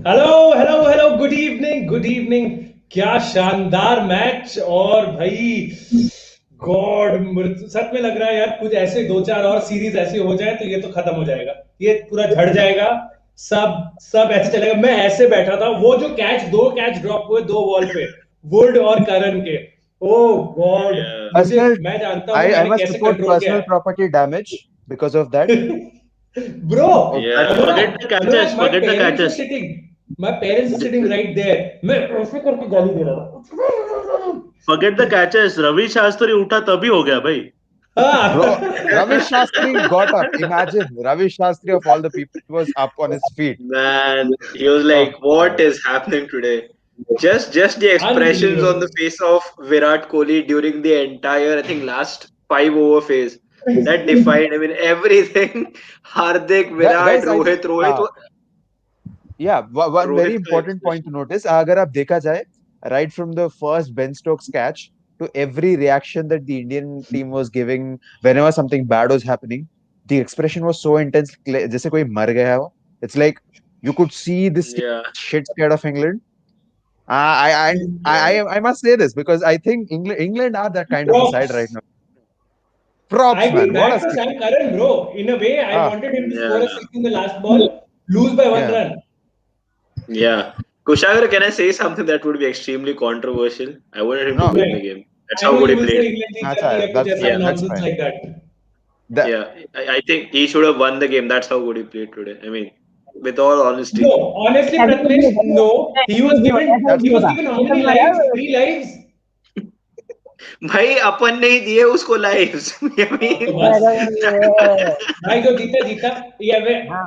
Hello good evening क्या शानदार match और भाई गॉड सच में लग रहा है यार कुछ ऐसे दो चार और सीरीज ऐसे हो जाए तो ये तो खत्म हो जाएगा। ये पूरा झड़ जाएगा। सब सब ऐसे चलेगा। मैं ऐसे बैठा था वो जो दो कैच ड्रॉप हुए दो बॉल पे वुड और करण के। ओ गॉड। मुझे Personal, मैं जानता हूँ I मैंने must कैसे report कंट्रोल किया personal property damage because of that. है। Bro, I Yeah, mean, forget the catches. My Forget the parents are catches. sitting. My parents are sitting right there. मैं ऐसे करके गाली दे रहा था। Forget the catches. Ravi Shastri उठा तभी हो गया भाई. bro, Ravi हाँ। Shastri got up. Imagine Ravi Shastri of all the people was up on his feet. Man, he was Oh like, "What God. is happening today?" Just the expressions on the Unbelievable. face of Virat Kohli during the entire, I think, last 5 over phase that defined. I mean, everything. Hardik, Virat, Guys, I think Rohit, yeah, one very Rohit ka important point to expression. notice. अगर आप देखा जाए, right from the first Ben Stokes catch to every reaction that the Indian team was giving whenever something bad was happening, the expression was so intense. जैसे कोई मर गया हो. It's like you could see this team Yeah, shit scared of England. I must say this because I think England are that kind of a side right Props. now. I Props, feel man. What bad a for skill. Sam Curran, bro. In a way, I Ah, wanted him to score a yeah, six in the last ball, lose by one yeah. run. yeah. Kushagra, can I say something that would be extremely controversial? I wanted him to No, win the Right. game. That's I how know good you he will played. say England जीत अच्छा जाती है. है कुछ That's ऐसा Yeah, fine. That's nonsense fine. like that. That yeah. I think he should have won the game. That's how good he played today. I mean, with all No, honesty. honestly, Pratmesh, no. He was given how many lives? Three lives. भाई अपन नहीं दिए उसको lives I हाँ तो mean बस भाई जो जीता जीता। या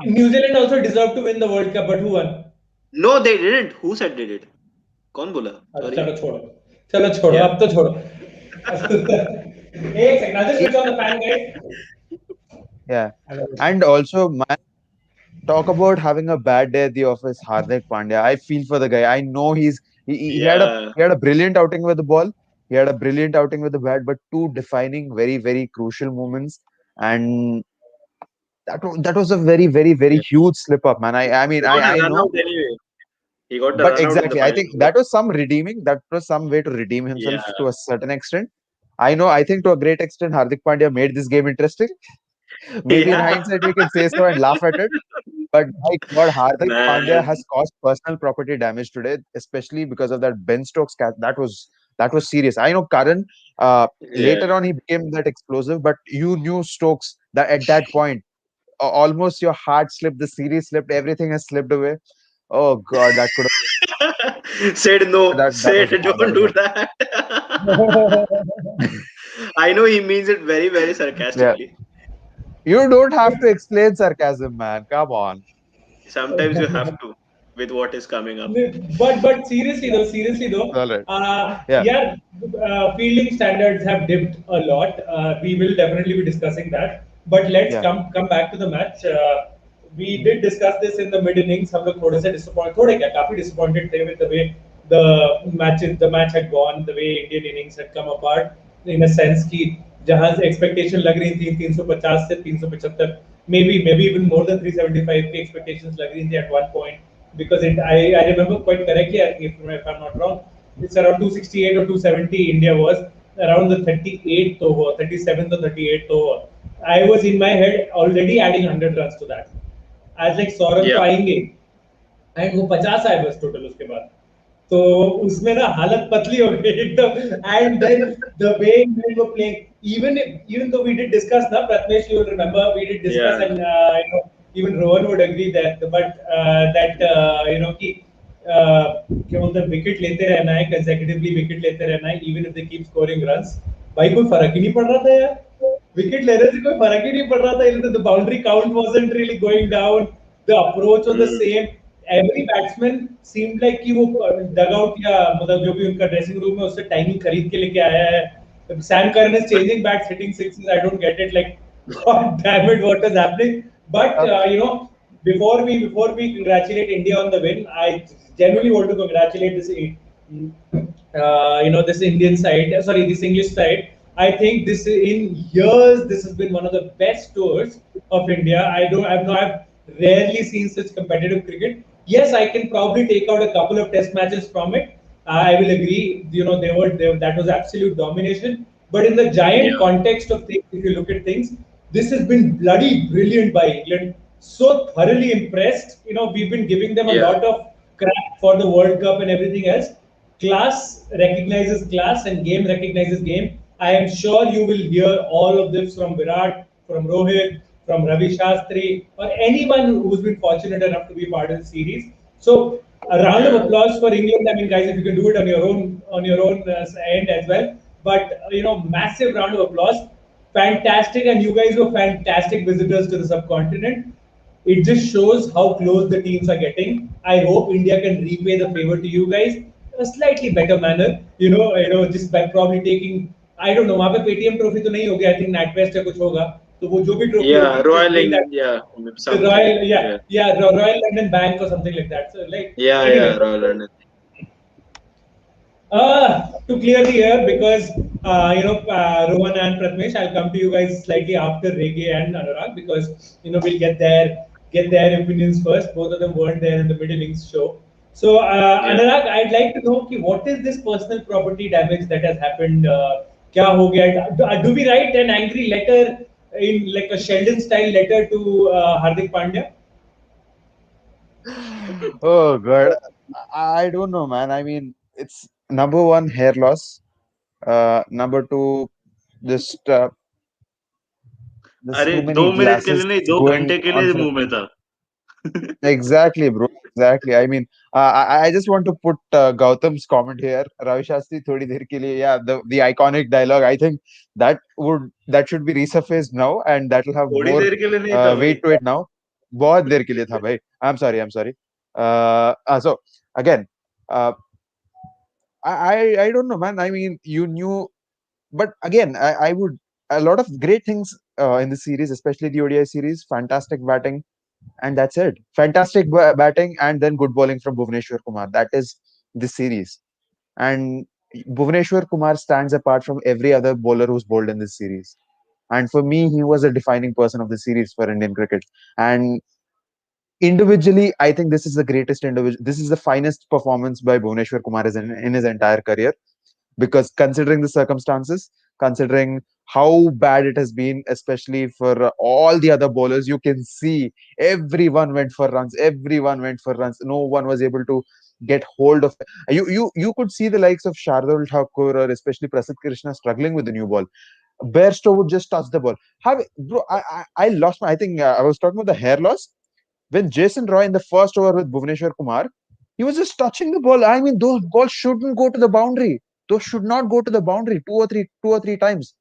New Zealand also deserved to win the World Cup, but who won? No they didn't who said did it कौन बोला सॉरी चलो छोड़ो या अब तो छोड़ो। एक second, I'll just switch on the fan, guys. yeah. And also, man, talk about having a bad day at the office. Hardik Pandya, I feel for the guy. I know he had a या he had a brilliant outing with the ball. He had a brilliant outing with the bat, but two defining, very crucial moments, and that was a very huge slip up, man. I mean he got a I run know, out anyway he got a but run out in the exactly, I final think over that was some redeeming. That was some way to redeem himself yeah to a certain extent. I know. I think to a great extent, Hardik Pandya made this game interesting. Maybe in yeah hindsight, we can say so and laugh at it. But my God, Hardik Pandya man has caused personal property damage today, especially because of that Ben Stokes catch. That was serious. I know Karan. yeah Later on, he became that explosive, but you knew Stokes that at that point, almost your heart slipped, the series slipped, everything has slipped away. Oh God, that could said have no that said was bad. That don't was do bad. that I know he means it very Yeah, sarcastically you don't have to explain sarcasm, man. Come on. sometimes you have to with what is coming up But seriously though, All right. Yeah, yeah, fielding standards have dipped a lot. We will definitely be discussing that. But let's yeah. come back to the match. We did discuss this in the mid innings. हम लोग थोड़े से disappointed, थोड़े क्या काफी disappointed थे with the way the match had gone, the way Indian innings had come apart in a sense कि जहां से expectation लग रही थी 350 से 375, maybe even more than 375 की expectations लग रही थी at one point because I remember quite correctly, I think if I'm not wrong, it's around 268 or 270 India was around the 38th over, 37th or 38th over. I was in my head already adding 100 runs to that. I was like Saurabh तो yeah आएंगे and वो 50 आए बस total उसके बाद। तो उसमें ना हालत पतली हो गई एकदम। And then the way England were playing, even though we did discuss ना Pratmesh, you will remember we did discuss yeah and even Rohan would agree that कि क्या बोलते हैं विकेट लेते रहना है, कंसेक्यूटिवली विकेट लेते रहना है even if they keep scoring runs. भाई कोई फर्क ही नहीं पड़ रहा था यार, विकेट लेने से कोई फर्क ही नहीं पड़ रहा था। The boundary count wasn't really going down, the approach was the mm, same. Every batsman seemed like कि वो डग आउट या मतलब जो भी उनका ड्रेसिंग रूम है उससे टाइमिंग खरीद के लेके आया है। Sam Curran is changing bats, hitting sixes, I don't get it, like god damn it what is happening. But Uh, before we congratulate India on the win, I genuinely want to congratulate this Indian side, sorry, this English side. I think this in years this has been one of the best tours of India. I've rarely seen such competitive cricket. Yes, I can probably take out a couple of test matches from it. I will agree. That was absolute domination. But in the giant Yeah, context of things, if you look at things, this has been bloody brilliant by England. So thoroughly impressed. We've been giving them a yeah, lot of crap for the World Cup and everything else. Class recognizes class and game recognizes game. I am sure you will hear all of this from Virat, from Rohit, from Ravi Shastri, or anyone who's been fortunate enough to be part of the series. So a round of yeah, applause for England. I mean, guys, if you can do it on your own end as well. But massive round of applause. Fantastic, and you guys were fantastic visitors to the subcontinent. It just shows how close the teams are getting. I hope India can repay the favor to you guys a slightly better manner. Just by probably taking, I don't know, वहाँ पे Paytm trophy तो नहीं होगी. I think NatWest या कुछ होगा. तो वो जो भी ट्रॉफी yeah. होगी, just Royal bring that. India, The something. Royal, yeah, Yeah, yeah, Royal London Bank or something like that. So like, yeah, yeah. anyway, Royal London. to clear the air, because Rohan and Pratmesh, I'll come to you guys slightly after Reggae and Anurag, because we'll get their opinions first. Both of them weren't there in the middle innings show. So Yeah. Anurag, I'd like to know what is this personal property damage that has happened? क्या हो गया? Do we write an angry letter in like a Sheldon style letter to Hardik Pandya? Oh God, I don't know, man. I mean, it's number one, hair loss. Number two, just there's अरे too दो many minute के लिए glasses नहीं, 2 घंटे going के on लिए for. मुंह में था. Exactly, bro. Exactly. I mean, I just want to put Gautam's comment here. Ravi Shastri, थोड़ी देर के लिए, yeah, the iconic dialogue. I think that should be resurfaced now, and that will have थोड़ी more देर के लिए नहीं था भाई. weight to it now. बहुत देर के लिए था भाई. I'm sorry. I'm sorry. So again, uh, I don't know, man. I mean, you knew, but again, I would a lot of great things in the series, especially the ODI series. Fantastic batting, and that's it. Fantastic batting and then good bowling from Bhuvneshwar Kumar. That is the series. And Bhuvneshwar Kumar stands apart from every other bowler who's bowled in this series. And for me, he was a defining person of the series for Indian cricket. And individually, I think this is the greatest individual. This is the finest performance by Bhuvneshwar Kumar in his entire career, because considering the circumstances, considering how bad it has been, especially for all the other bowlers, you can see everyone went for runs. Everyone went for runs. No one was able to get hold of. You could see the likes of Shardul Thakur or especially Prasidh Krishna struggling with the new ball. Bairstow would just touch the ball. Bro, I lost my. I think I was talking about the hair loss when Jason Roy in the first over with Bhuvneshwar Kumar, he was just touching the ball. I mean, those balls shouldn't go to the boundary. Those should not go to the boundary two or three times.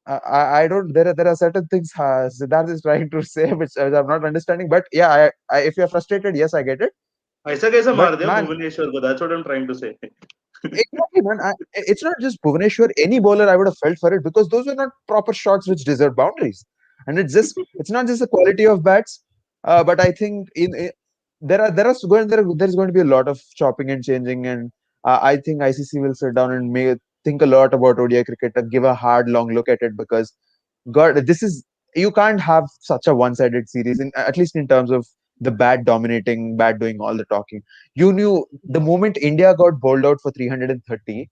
I don't. There are certain things Siddharth is trying to say, which I'm not understanding. But yeah, if you're frustrated, yes, I get it. ऐसा कैसे But मार दिया man, Bhubaneswar को? That's what I'm trying to say. exactly, man. It's not just Bhuvaneshwar. Any bowler, I would have felt for it, because those were not proper shots which deserve boundaries. And it's not just the quality of bats, but I think there's going to be a lot of chopping and changing, and I think ICC will sit down and may think a lot about ODI cricket and give a hard, long look at it, because God, this is you can't have such a one-sided series, at least in terms of the bat dominating, bat doing all the talking. You knew the moment India got bowled out for 330,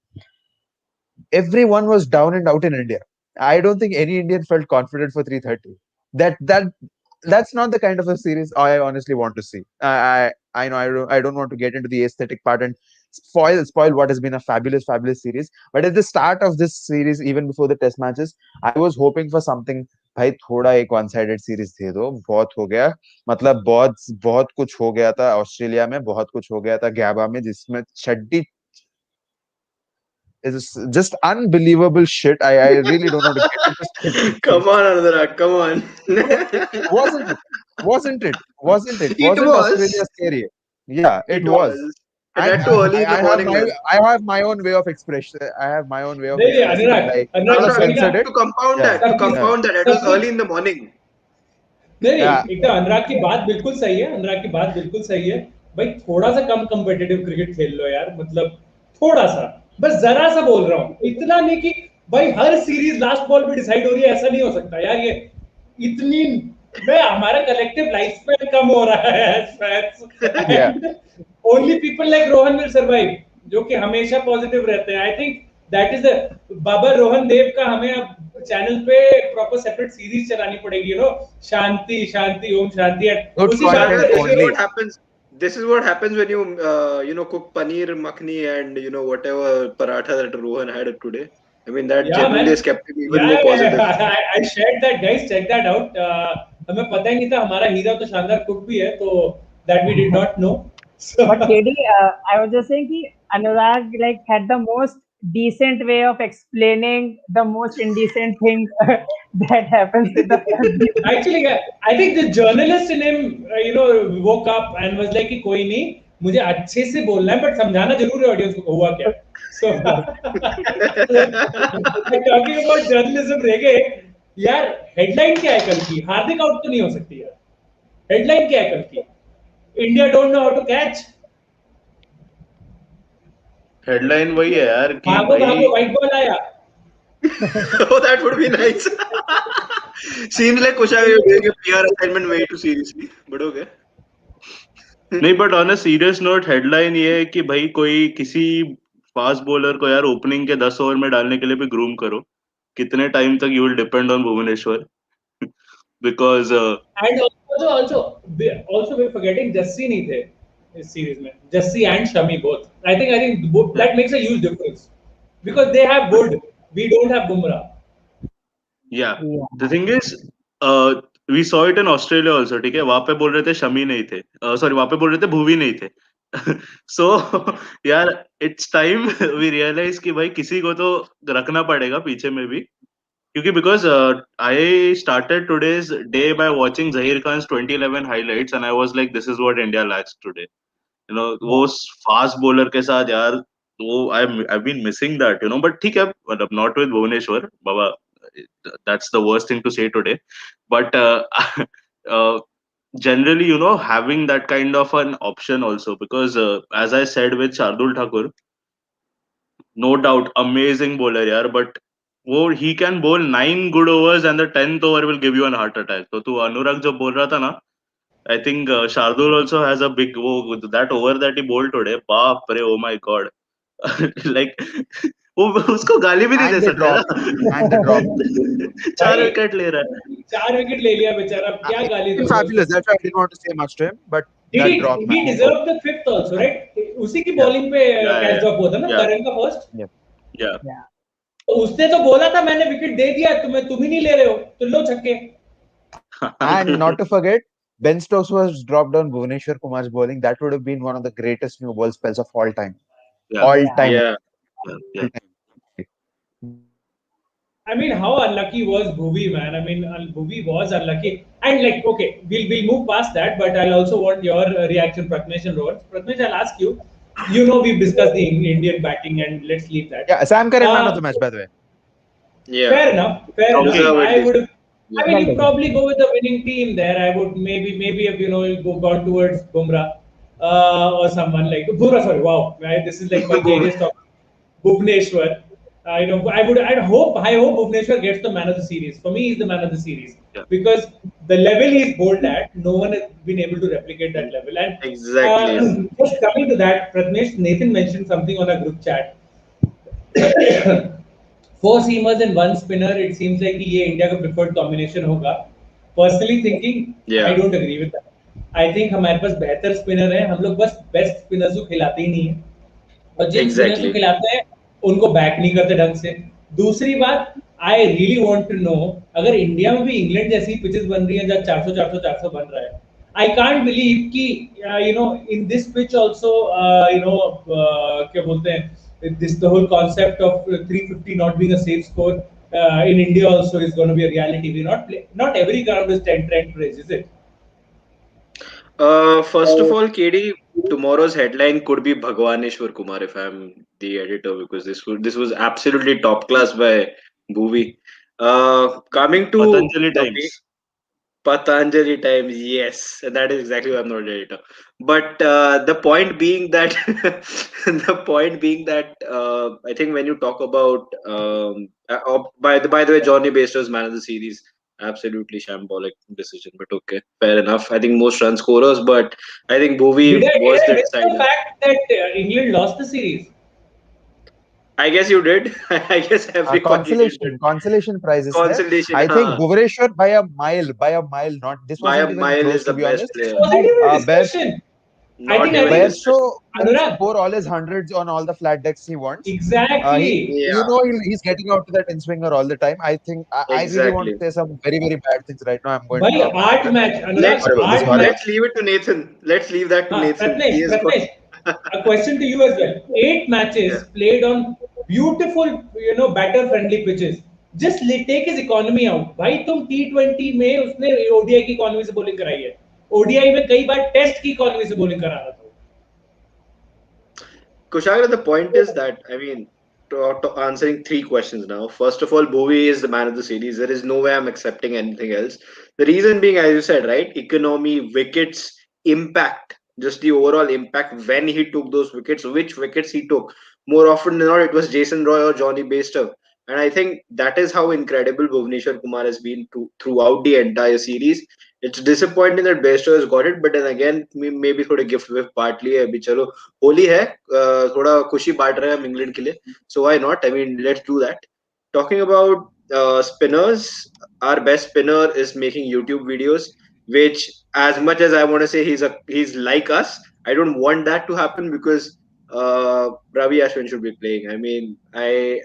everyone was down and out in India. I don't think any Indian felt confident for 330. That's not the kind of a series I honestly want to see. I know I don't want to get into the aesthetic part and spoil what has been a fabulous series. But at the start of this series, even before the test matches, I was hoping for something. भाई थोड़ा एक one sided series दे दो, बहुत हो गया. मतलब बहुत बहुत कुछ हो गया था ऑस्ट्रेलिया में, बहुत कुछ हो गया था गैबा में, जिसमें चड्डी is just unbelievable shit. I really don't want to get into certain Come things. on, Anurag, come on. Wasn't it? Wasn't it? Wasn't it? It Wasn't was. Australia scary? Yeah, it It was. was. And And that too early in the morning, man. I have my own way of expression. I have my own way of नहीं expressing, and Anurag I Anurag kind No, of no. वही ना censored it. To compound Yeah, that, to सब कुछ yeah, compound that, it was सब early कुछ in the morning. नहीं yeah. नहीं एकदम अनुराग की बात बिल्कुल सही है अनुराग की बात बिल्कुल सही है भाई थोड़ा सा कम कम्पिटिटिव क्रिकेट खेल लो यार मतलब थोड़ा सा बस जरा सा बोल रहा हूँ इतना नहीं कि भाई हर सीरीज लास्ट बॉल पे डिसाइड हो रही है ऐसा नहीं हो सकता यार ये इतनी मैं हमारा कलेक्टिव लाइफ स्पैन कम हो रहा है as fans Yeah. and only people like Rohan will survive जो कि हमेशा पॉजिटिव रहते हैं. I think that is the बाबा रोहन देव का हमें अब चैनल पे प्रॉपर सेपरेट सीरीज चलानी पड़ेगी, you know, Shanti Shanti Om Shanti, Good उसी बात Sharda, content पे this is regular. what only. happens. This is what happens when you cook paneer makhni and whatever paratha that Rohan had today. I mean that Yeah, genuinely man. has kept him even Yeah, more positive. I shared that, guys. Check that out. हमें पता ही नहीं था हमारा हीरा तो शानदार cook भी है, तो that we did not know. So, But KD, I was just saying कि Anurag like had the most decent way of explaining the most indecent thing that happens with the family. actually, yeah, I think the journalist in him, woke up and was like कि कोई नहीं, मुझे अच्छे से बोलना है, but समझाना जरूर है ऑडियंस को हुआ क्या. So, talking about journalism रह गए यार. हेडलाइन क्या है कल की? हार्दिक आउट तो नहीं हो सकती यार. हेडलाइन क्या है कल की? India don't know how to catch. Headline वही है यार कि भागो भाई भागो व्हाइट बॉल आया. Oh, that would be nice. Seems like Kusha is doing a PR assignment way too seriously. But okay. नहीं, but on a serious note headline ये है कि भाई कोई किसी फास्ट बॉलर को यार ओपनिंग के 10 ओवर में डालने के लिए भी ग्रूम करो. कितने टाइम तक you will depend on Bhuvneshwar because and also we're forgetting Jassi नहीं थे इस सीरीज में. Jassi and Shami both. I think that makes a huge difference because they have Wood, we don't have Bumrah. या Yeah. The thing is we saw it in Australia also. ठीक है, वहां पे बोल रहे थे शमी नहीं थे, सॉरी वहां पे बोल रहे थे भुवी नहीं थे. सो यार इट्स टाइम वी रियलाइज कि भाई किसी को तो रखना पड़ेगा पीछे में भी. क्योंकि because I started today's day by watching Zaheer Khan 2011 highlights and I was like this is what India lacks today. वो फास्ट बॉलर के साथ यार वो I been missing that. But ठीक है, मतलब नॉट विद भुवनेश्वर बाबा. That's the worst thing to say today, but uh, generally having that kind of an option also, because as I said with Shardul Thakur, no doubt amazing bowler yaar, but he can bowl 9 good overs and the 10th over will give you an heart attack. So tu Anurag jo bol raha tha na, I think Shardul also has a big that over that he bowled today. Baap re, oh my god. like वो उसको गाली भी नहीं दे And the सकते drop. ना. And the drop. 4 wicket ले रहा है. 4 विकेट ले लिया बेचारा, क्या गाली It's been दोगे fabulous. उसको? That's why I didn't want to say much to him. But Did that drop, he man. deserve the fifth also, right? उसी की बॉलिंग पे Yeah, कैच yeah, ड्रॉप हुआ था ना yeah. करण का फर्स्ट. Yeah. Yeah. तो उसने तो बोला था मैंने विकेट दे दिया, तुम ही नहीं ले रहे हो, तो लो छक्के. And not to forget, Ben Stokes was dropped on Bhuvneshwar Kumar's bowling. That would have been one of the greatest new ball spells of all time. Yeah. All Yeah. time. Yeah. Yeah. I mean, how unlucky was Bhuvi, man? I mean, Bhuvi was unlucky. And like, okay, we'll move past that, but I'll also want your reaction, Pratmesh and Rohan. Pratmesh, I'll ask you. We've discussed the Indian batting, and let's leave that. Yeah, Sam Curran man Uh, of the match, by the way. Yeah. Fair enough. Fair enough. Deserve at I least. would. I Yeah. mean, you probably go with the winning team there. I would maybe if gone towards Bumrah or someone like Bumrah. Sorry, wow, right? This is like my genius talk. Bhuvneshwar. I hope Bhuvneshwar gets the man of the series. For me, he's the man of the series Yeah. because the level he's bowled at, no one has been able to replicate that level. And Exactly. just coming to that, Pratmesh, Nathan mentioned something on a group chat. 4 seamers and 1 spinner. It seems like ये India का preferred combination होगा. Personally thinking, Yeah. I don't agree with that. I think हमारे पास बेहतर spinner है. हम लोग बस best spinners को खिलाते ही नहीं है. और जिन स्पिनर्स को Exactly. खिलाते हैं उनको बैक नहीं करते ढंग से. दूसरी बात, I really want to know, अगर इंडिया में भी इंग्लैंड जैसी पिचेस बन रही हैं जहाँ 400 बन रहा है, आई कांट बिलीव कि इन दिस पिच आल्सो क्या बोलते हैं, this the whole concept of 350 not being a safe score in India also is going to be a reality. Not every ground is 10 trend race, is it? First of all, KD, tomorrow's headline could be Bhagwaneshwar Kumar if I'm the editor, because this was absolutely top class by Bhuvi. Coming to Patanjali the way Times. Patanjali Times, yes, that is exactly why I'm not an editor. But the point being that I think when you talk about by the way, Johnny Bairstow's man of the series. absolutely shambolic decision, but okay, fair enough. I think most run scorers, but I think Did Bhuvi was I the miss the decider. fact that England lost the series? I guess you did. I guess everyone in England did. Consolation prizes hai. Consolation, I think huh? Bhuvaneshwar by a mile, not this By a wasn't even mile close is to the be best honest. This player. wasn't even a Bears discussion. I Not think even a Bairsto discussion. will Anurag, score all his hundreds on all the flat decks he wants. exactly. You Yeah, know he's getting out to that in swinger all the time. I think I really want to exactly. say some very bad things right now. I'm going By to laugh. art match, Anurag, Horrible. This is art horrible. match. Let's leave it to Nathan. Let's leave that to Nathan. He has got. Pratnesh, a question to you as well. Eight Yeah. matches played on beautiful, batter-friendly pitches. Just take his economy out. भाई तुम T20 में उसने ODI की economy से bowling कराई है. ODI में कई बार टेस्ट की इकोनॉमी से बॉलिंग करा रहा था. Kushagra, the point is that, I mean, to answering three questions now. First of all, Bowie is the man of the series. There is no way I'm accepting anything else. The reason being, as you said, right? Economy, wickets, impact, just the overall impact when he took those wickets, which wickets he took. More often than not, it was Jason Roy or Johnny Bairstow. And I think that is how incredible Bhuvneshwar Kumar has been throughout the entire series. It's disappointing that Bairstow has got it, but then again, maybe थोड़े gift with बांट लिए अभी चलो होली है थोड़ा खुशी बांट रहे हैं हम इंग्लैंड के लिए so why not? I mean, let's do that. Talking about spinners, our best spinner is making YouTube videos, which as much as I want to say he's like us, I don't want that to happen because Ravi Ashwin should be playing. I mean, I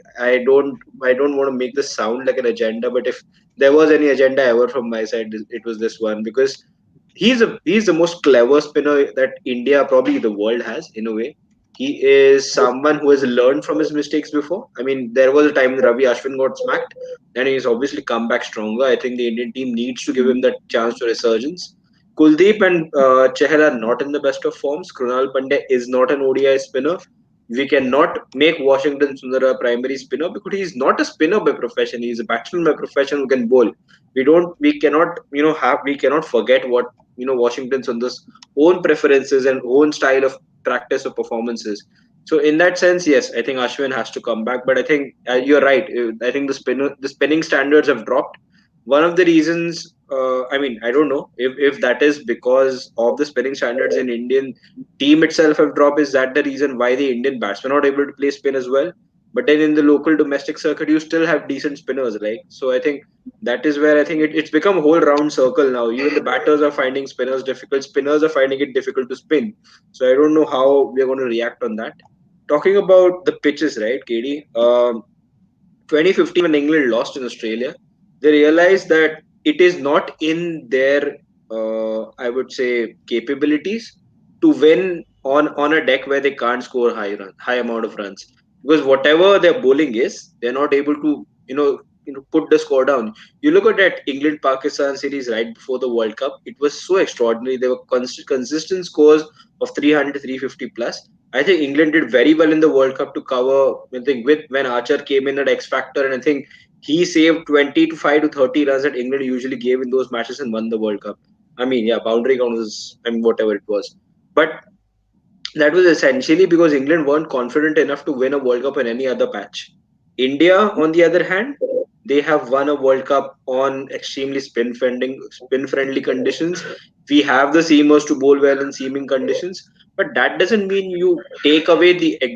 don't want to make this sound like an agenda, but if there was any agenda ever from my side, it was this one because he's the most clever spinner that India, probably the world, has in a way. He is someone who has learned from his mistakes before. I mean, there was a time when Ravi Ashwin got smacked, and he's obviously come back stronger. I think the Indian team needs to give him that chance to resurgence. Kuldeep and Chahal are not in the best of forms. Krunal Pandey is not an ODI spinner. We cannot make Washington Sundar a primary spinner because he's not a spinner by profession. He's a batsman by profession who can bowl. We cannot, we cannot forget what Washington Sundar's own preferences and own style of practice or performances. So in that sense, yes, I think Ashwin has to come back. But I think you're right. I think the spinning standards have dropped. One of the reasons, I mean, I don't know if that is because of the spinning standards in Indian team itself have dropped. Is that the reason why the Indian batsmen are not able to play spin as well? But then in the local domestic circuit, you still have decent spinners, right? So I think that is where I think it's become a whole round circle now. Even the batters are finding spinners difficult. Spinners are finding it difficult to spin. So I don't know how we're going to react on that. Talking about the pitches, right, KD? 2015 when England lost in Australia, they realized that it is not in their, I would say, capabilities to win on a deck where they can't score high amount of runs because whatever their bowling is, they're not able to, put the score down. You look at that England Pakistan series right before the World Cup; it was so extraordinary. There were consistent scores of 300, 350 plus. I think England did very well in the World Cup to cover. I think with when Archer came in at X Factor, and I think he saved 25 to 30 runs that England usually gave in those matches and won the World Cup. I mean, yeah, boundary count was, I mean, whatever it was, but that was essentially because England weren't confident enough to win a World Cup in any other patch. India, on the other hand, they have won a World Cup on extremely spin friendly conditions. We have the seamers to bowl well in seaming conditions, but that doesn't mean you take away the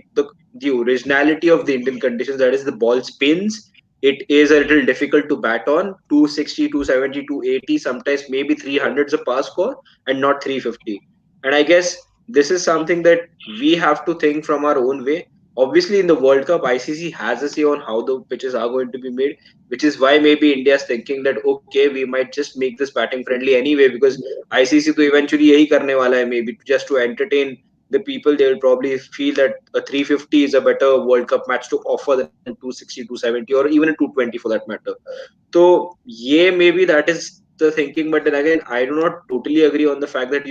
originality of the Indian conditions. That is, the ball spins. It is a little difficult to bat on. 260, 270, 280, sometimes maybe 300s a pass score, and not 350. And I guess this is something that we have to think from our own way. Obviously, in the World Cup, ICC has a say on how the pitches are going to be made, which is why maybe India is thinking that okay, we might just make this batting friendly anyway because ICC to eventually yahi karne wala hai, maybe just to entertain the people. They will probably feel that a 350 is a better World Cup match to offer than 260, 270, or even a 220 for that matter. So yeah, maybe that is the thinking, but then again, I do not totally agree on the fact that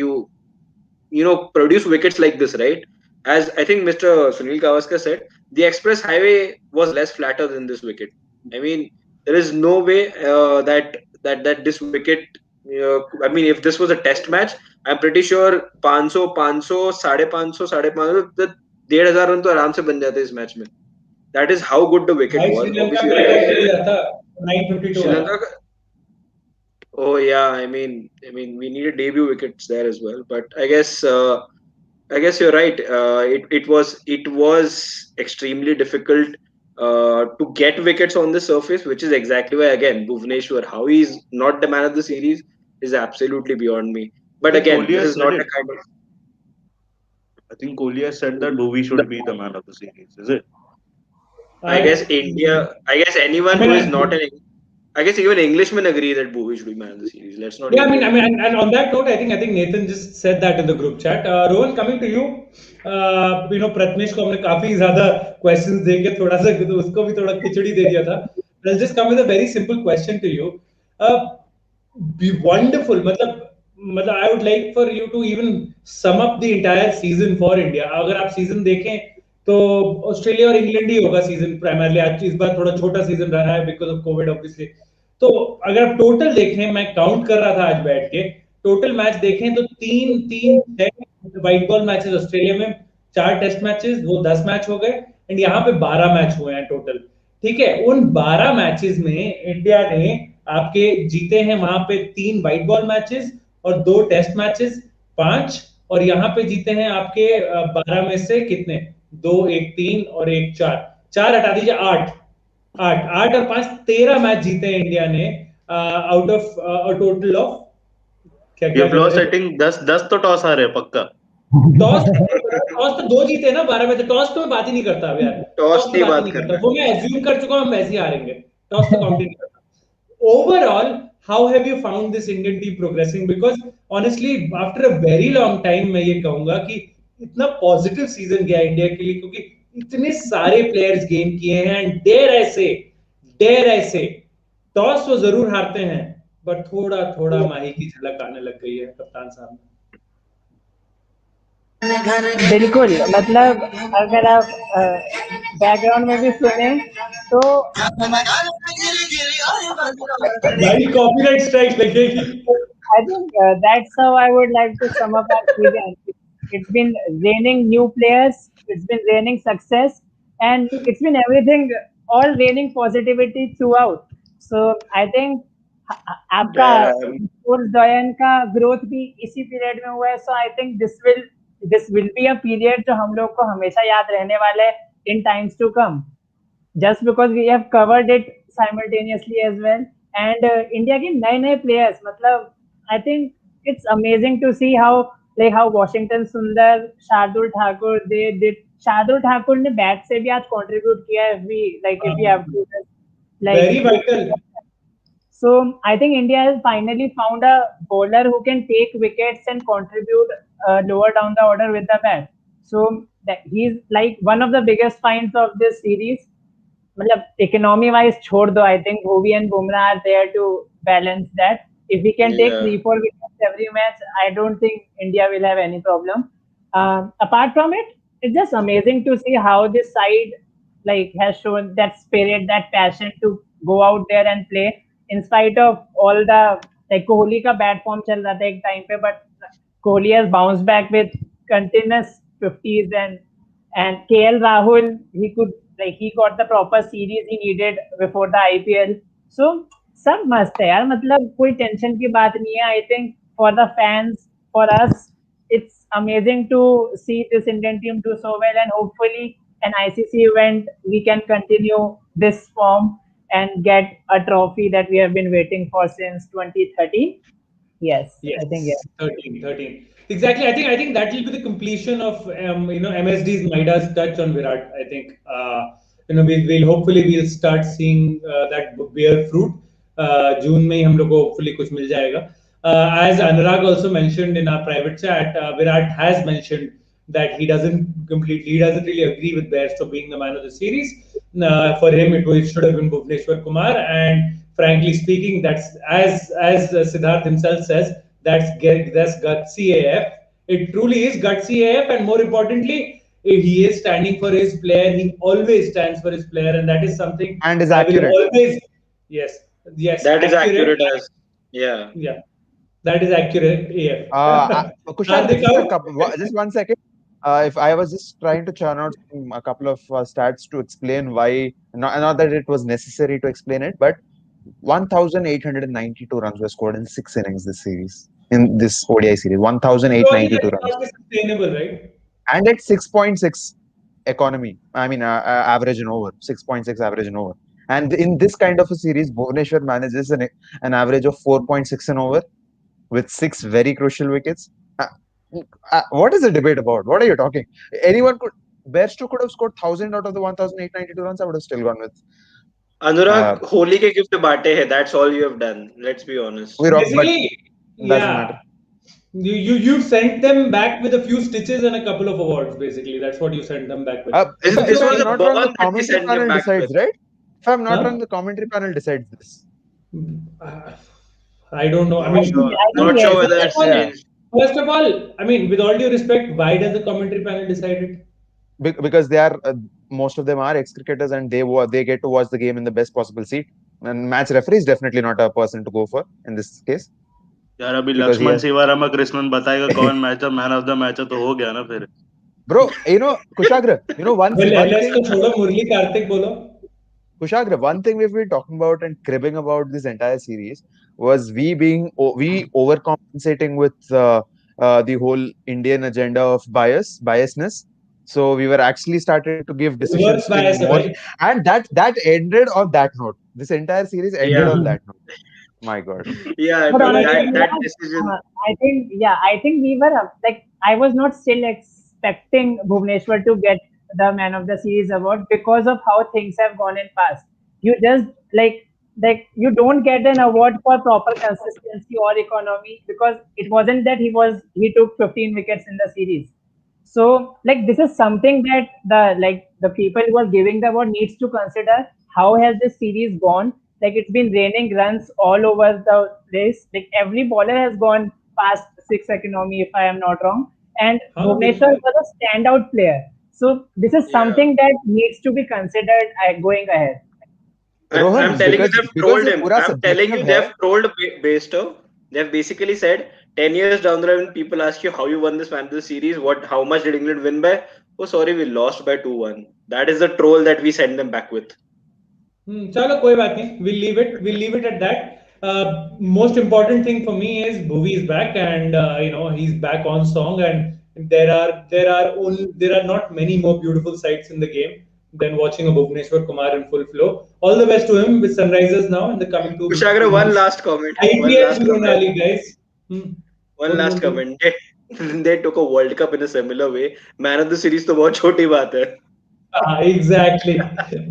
produce wickets like this, right? As I think Mr. Sunil Gavaskar said, the express highway was less flatter than this wicket. I mean, there is no way that this wicket. I mean, if this was a test match, I'm pretty sure 500, 500, 550, 550, the 1,500 run तो आराम से बन जाते इस match में. That is how good the wicket भाई was. Sri Lanka Obviously, का record चल जाता 952 वाला. Sri Lanka Oh yeah, I mean, we needed debut wickets there as well. But I guess you're right. It was extremely difficult to get wickets on the surface, which is exactly why again Bhuvneshwar, how he's not the man of the series is absolutely beyond me. I But think again, Kohli this has is said not the it. kind of I think Kohli has said that Bhuvi should be the man of the series. Is it? I I, guess India. I guess I anyone mean, who is not an. I guess even Englishmen agree that Bhuvi should be man of the series. Let's not yeah, even get into it. and on that note, I think Nathan just said that in the group chat. Rohan, coming to you, Prathamesh को हमने काफी ज्यादा questions देके थोड़ा सा उसको भी थोड़ा खिचड़ी दे दिया था. Let's just come with a very simple question to you. Uh, be wonderful. मतलब I would like for you to even sum up the entire season for India. अगर आप season देखें तो ऑस्ट्रेलिया और इंग्लैंड ही होगा सीजन प्राइमरली. आज इस बार थोड़ा छोटा सीजन रहा है बिकॉज ऑफ कोविड ऑब्वियसली. तो अगर आप टोटल देखें, मैं काउंट कर रहा था आज बैठ के, टोटल मैच देखें तो तीन तीन व्हाइट बॉल मैचेस ऑस्ट्रेलिया में, 4 टेस्ट मैचेस, वो 10 मैच हो गए, एंड यहाँ पे 12 मैच हुए हैं टोटल. ठीक है, उन 12 मैचेस में इंडिया ने आपके जीते हैं वहां पे 3 व्हाइट बॉल मैचेस और 2 टेस्ट मैचेस, 5. और यहाँ पे जीते हैं आपके 12 में से कितने, 2, 1, 3 और 1, 4, 4 हटा दीजिए, 8. 8 और 5, 13 मैच जीते हैं इंडिया ने आउट ऑफ टोटल ऑफ, क्या You क्या have बोल lost, रहे I थे, think 10 तो टॉस आ रहे हैं पक्का. टॉस. टॉस तो 2 जीते ना 12 में से, टॉस तो मैं बात ही नहीं करता अब यार. टॉस टॉस की नहीं बात ही बात नहीं करता, करना वो मैं एज्यूम कर चुका हूं हम वैसे ही हारेंगे. टॉस तो काउंट ही नहीं करता. Overall, how have you found this Indian team progressing? Because honestly, after a very long time, मैं ये कहूंगा कि इतना पॉजिटिव सीजन गया इंडिया के लिए, क्योंकि इतने सारे प्लेयर्स गेन किए हैं. एंड डेयर ऐसे टॉस वो जरूर हारते हैं, बट थोड़ा थोड़ा माही की झलक आने लग गई है कप्तान साहब. बिल्कुल, मतलब अगर आप बैकग्राउंड में भी सुने तो भाई कॉपीराइट स्ट्राइक लगेगी. I think that's how I would like to sum up our season. It's been raining new players, it's been raining success, and it's been everything, all raining positivity throughout. So I think आपका Damn. Sports जॉयन का growth भी इसी period में हुआ है. So I think this will be a period जो हम लोग को हमेशा याद रहने वाला है in times to come, just because we have covered it simultaneously as well. And India के नए नए players, मतलब I think it's amazing to see how Washington Sundar, Shardul Thakur, they did. Shardul Thakur ने bat से भी आज contribute किया है, if we have to like. Very vital. So I think India has finally found a bowler who can take wickets and contribute lower down the order with the bat. So that he's like one of the biggest finds of this series. मतलब economy wise छोड़ दो, I think Bhuvi and Bumrah are there to balance that. If we can take Yeah. 3-4 wickets every match, I don't think India will have any problem. Apart from it, it's just amazing to see how this side like has shown that spirit, that passion to go out there and play in spite of all the like Kohli का bad form चल रहा था एक time पे, but Kohli has bounced back with continuous 50s. And KL Rahul, he could like he got the proper series he needed before the IPL. So सब मस्त है यार, मतलब कोई टेंशन की बात नहीं है. I think for the fans, for us, it's amazing to see this Indian team do so well, and hopefully an ICC event we can continue this form and get a trophy that we have been waiting for since 2013. Yes, Yes, I think yeah. 13. Exactly. I think that will be the completion of MSD's Midas touch on Virat. I think we'll hopefully we'll start seeing that bear fruit. जून में ही हम लोग को hopefully कुछ मिल जाएगा. As Anurag also mentioned in our private chat, Virat has mentioned that he doesn't really agree with Bairstow being the man of the series. For him, it should have been Bhuvneshwar Kumar, and frankly speaking, that's as Siddharth himself says, that's gutsy AF. It truly is gutsy AF, and more importantly, he is standing for his player. He always stands for his player, and that is something And is I will accurate. always. Yes, yes, That is accurate. accurate as yeah. Yeah, that is accurate AF. Kushal, Hardik just out. just 1 second. If I was just trying to churn out a couple of stats to explain why, not that it was necessary to explain it, but 1,892 runs were scored in 6 innings this series. In this ODI series, Surely 1,892 that runs. cannot be sustainable, right? And at 6.6 economy, average and over, 6.6 average and over. And in this kind of a series, Bhuvaneshwar manages an average of 4.6 and over with 6 very crucial wickets. Uh, what is the debate about? What are you talking? Anyone could, Bairstow could have scored 1,000 out of the 1,892 runs. I would have still gone with. Anurag, Uh, Holi के gift बांटे हैं. That's all you have done. Let's be honest. but Basically, doesn't matter. yeah. You sent them back with a few stitches and a couple of awards. Basically, that's what you sent them back with. This, If this I'm was a not wrong, the bond that we commentary sent them panel back with. decides, right? If I'm not wrong, Huh? the commentary panel decides this. Uh, I don't know. I Not mean, sure. I think Not sure yes. whether first of it's all, Yeah, changed. first of all, I mean, with all due respect, why does the commentary panel decide it? because they are most of them are ex-cricketers and they get to watch the game in the best possible seat. And match referee is definitely not a person to go for in this case यार अभी because he Lakshman has. शिवारामा Krishnan बताएगा कौन man of the match है तो हो गया ना फिर. Bro, Kushagra, Well, one let's thing, go. छोड़ो मुरली कार्तिक बोलो. Kushagra, one thing we've been talking about and cribbing about this entire series was we overcompensating with the whole Indian agenda of biasness. So we were actually starting to give Reverse decisions in bias है more, भाई. and that ended on that note. This entire series ended Yeah, on that note. My God. yeah. But Well, honestly, anyway, That Anurag, decision. I think we were like, I was not still expecting Bhuvneshwar to get the Man of the Series award because of how things have gone in past. You just you don't get an award for proper consistency or economy because it wasn't that he took 15 wickets in the series. So like this is something that the people who are giving the award needs to consider. How has this series gone? Like it's been raining runs all over the place. Like every bowler has gone past six economy, if I am not wrong. And हाँ Bhuvneshwar बिल्कुल. was a standout player. So this is Yeah. something that needs to be considered going ahead. I'm Rohan, telling you, they've because trolled ये him. पूरा I'm telling you, subjective है. they've trolled Bairstow. They've basically said 10 years down the line, when people ask you how you won this man of the series, how much did England win by? Oh, sorry, we lost by 2-1. That is the troll that we send them back with. चलो कोई बात नहीं. We'll leave it at that. Most important thing for me is Bhuvi is back and he's back on song and there are not many more beautiful sights in the game than watching a Bhuvneshwar Kumar in full flow. All the best to him with Sunrisers now in the coming two Kushagra, one months. last comment. One IPL last comment. Shurunali guys. One बोलो last बोलो. comment. They took a World Cup in a similar way. Man of the series तो बहुत छोटी बात है. Exactly.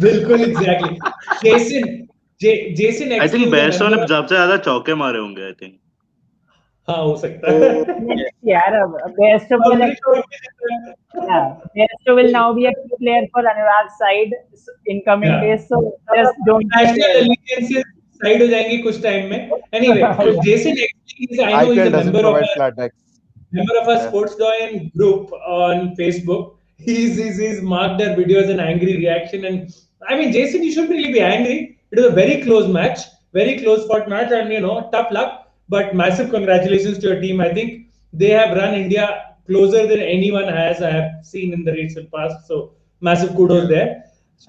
बिल्कुल exactly. Jason I actually think was a Bairstow member ने of. सबसे ज्यादा चौके मारे होंगे आई थिंक. हाँ हो सकता है. Oh, Let's yeah. see, यार, Bairstow will Public actually, court की तरह. yeah, Bairstow will now be a key player for Anurag's side in coming Yeah. days. So just don't National worry. allegiances side हो जाएंगी कुछ time में. Anyway, so Yeah. Jason actually I know he's IPL a doesn't member of provide a flat decks. Yeah. Sports Doyen group on Facebook. He's marked their videos an angry reaction, and I mean, Jason, you shouldn't really be angry. It was a very close match, very close fought match, and tough luck. But massive congratulations to your team. I think they have run India closer than anyone has I have seen in the recent past. So massive kudos Yeah. there.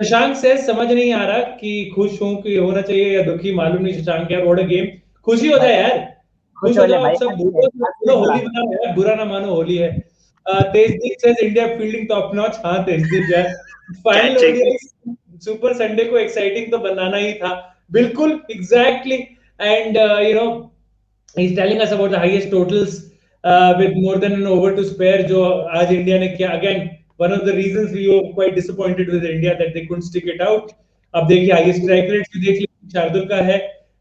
Shashank से समझ नहीं आ रहा कि खुश हूं कि होना चाहिए या दुखी मालूम नहीं शशांक यार व्हाट अ गेम खुशी हो भाई जाए यार खुश खुश हो हो ले जाओ भाई अब सब हंसी ले बोलो हंसी ले बोलो थोड़ा होली मनाओ यार बुरा ना मानो होली है तेजदीप says India fielding top notch हाँ तेजदीप यार final Catching. ODI super Sunday को एक्साइटिंग तो बनाना ही था बिल्कुल exactly and he's telling us about the highest totals with more than an over to spare जो आज इंडिया ने किया again one of the reasons we were quite disappointed with India that they couldn't stick it out अब देखिए highest strike rate भी देख लीजिए शार्दुल का है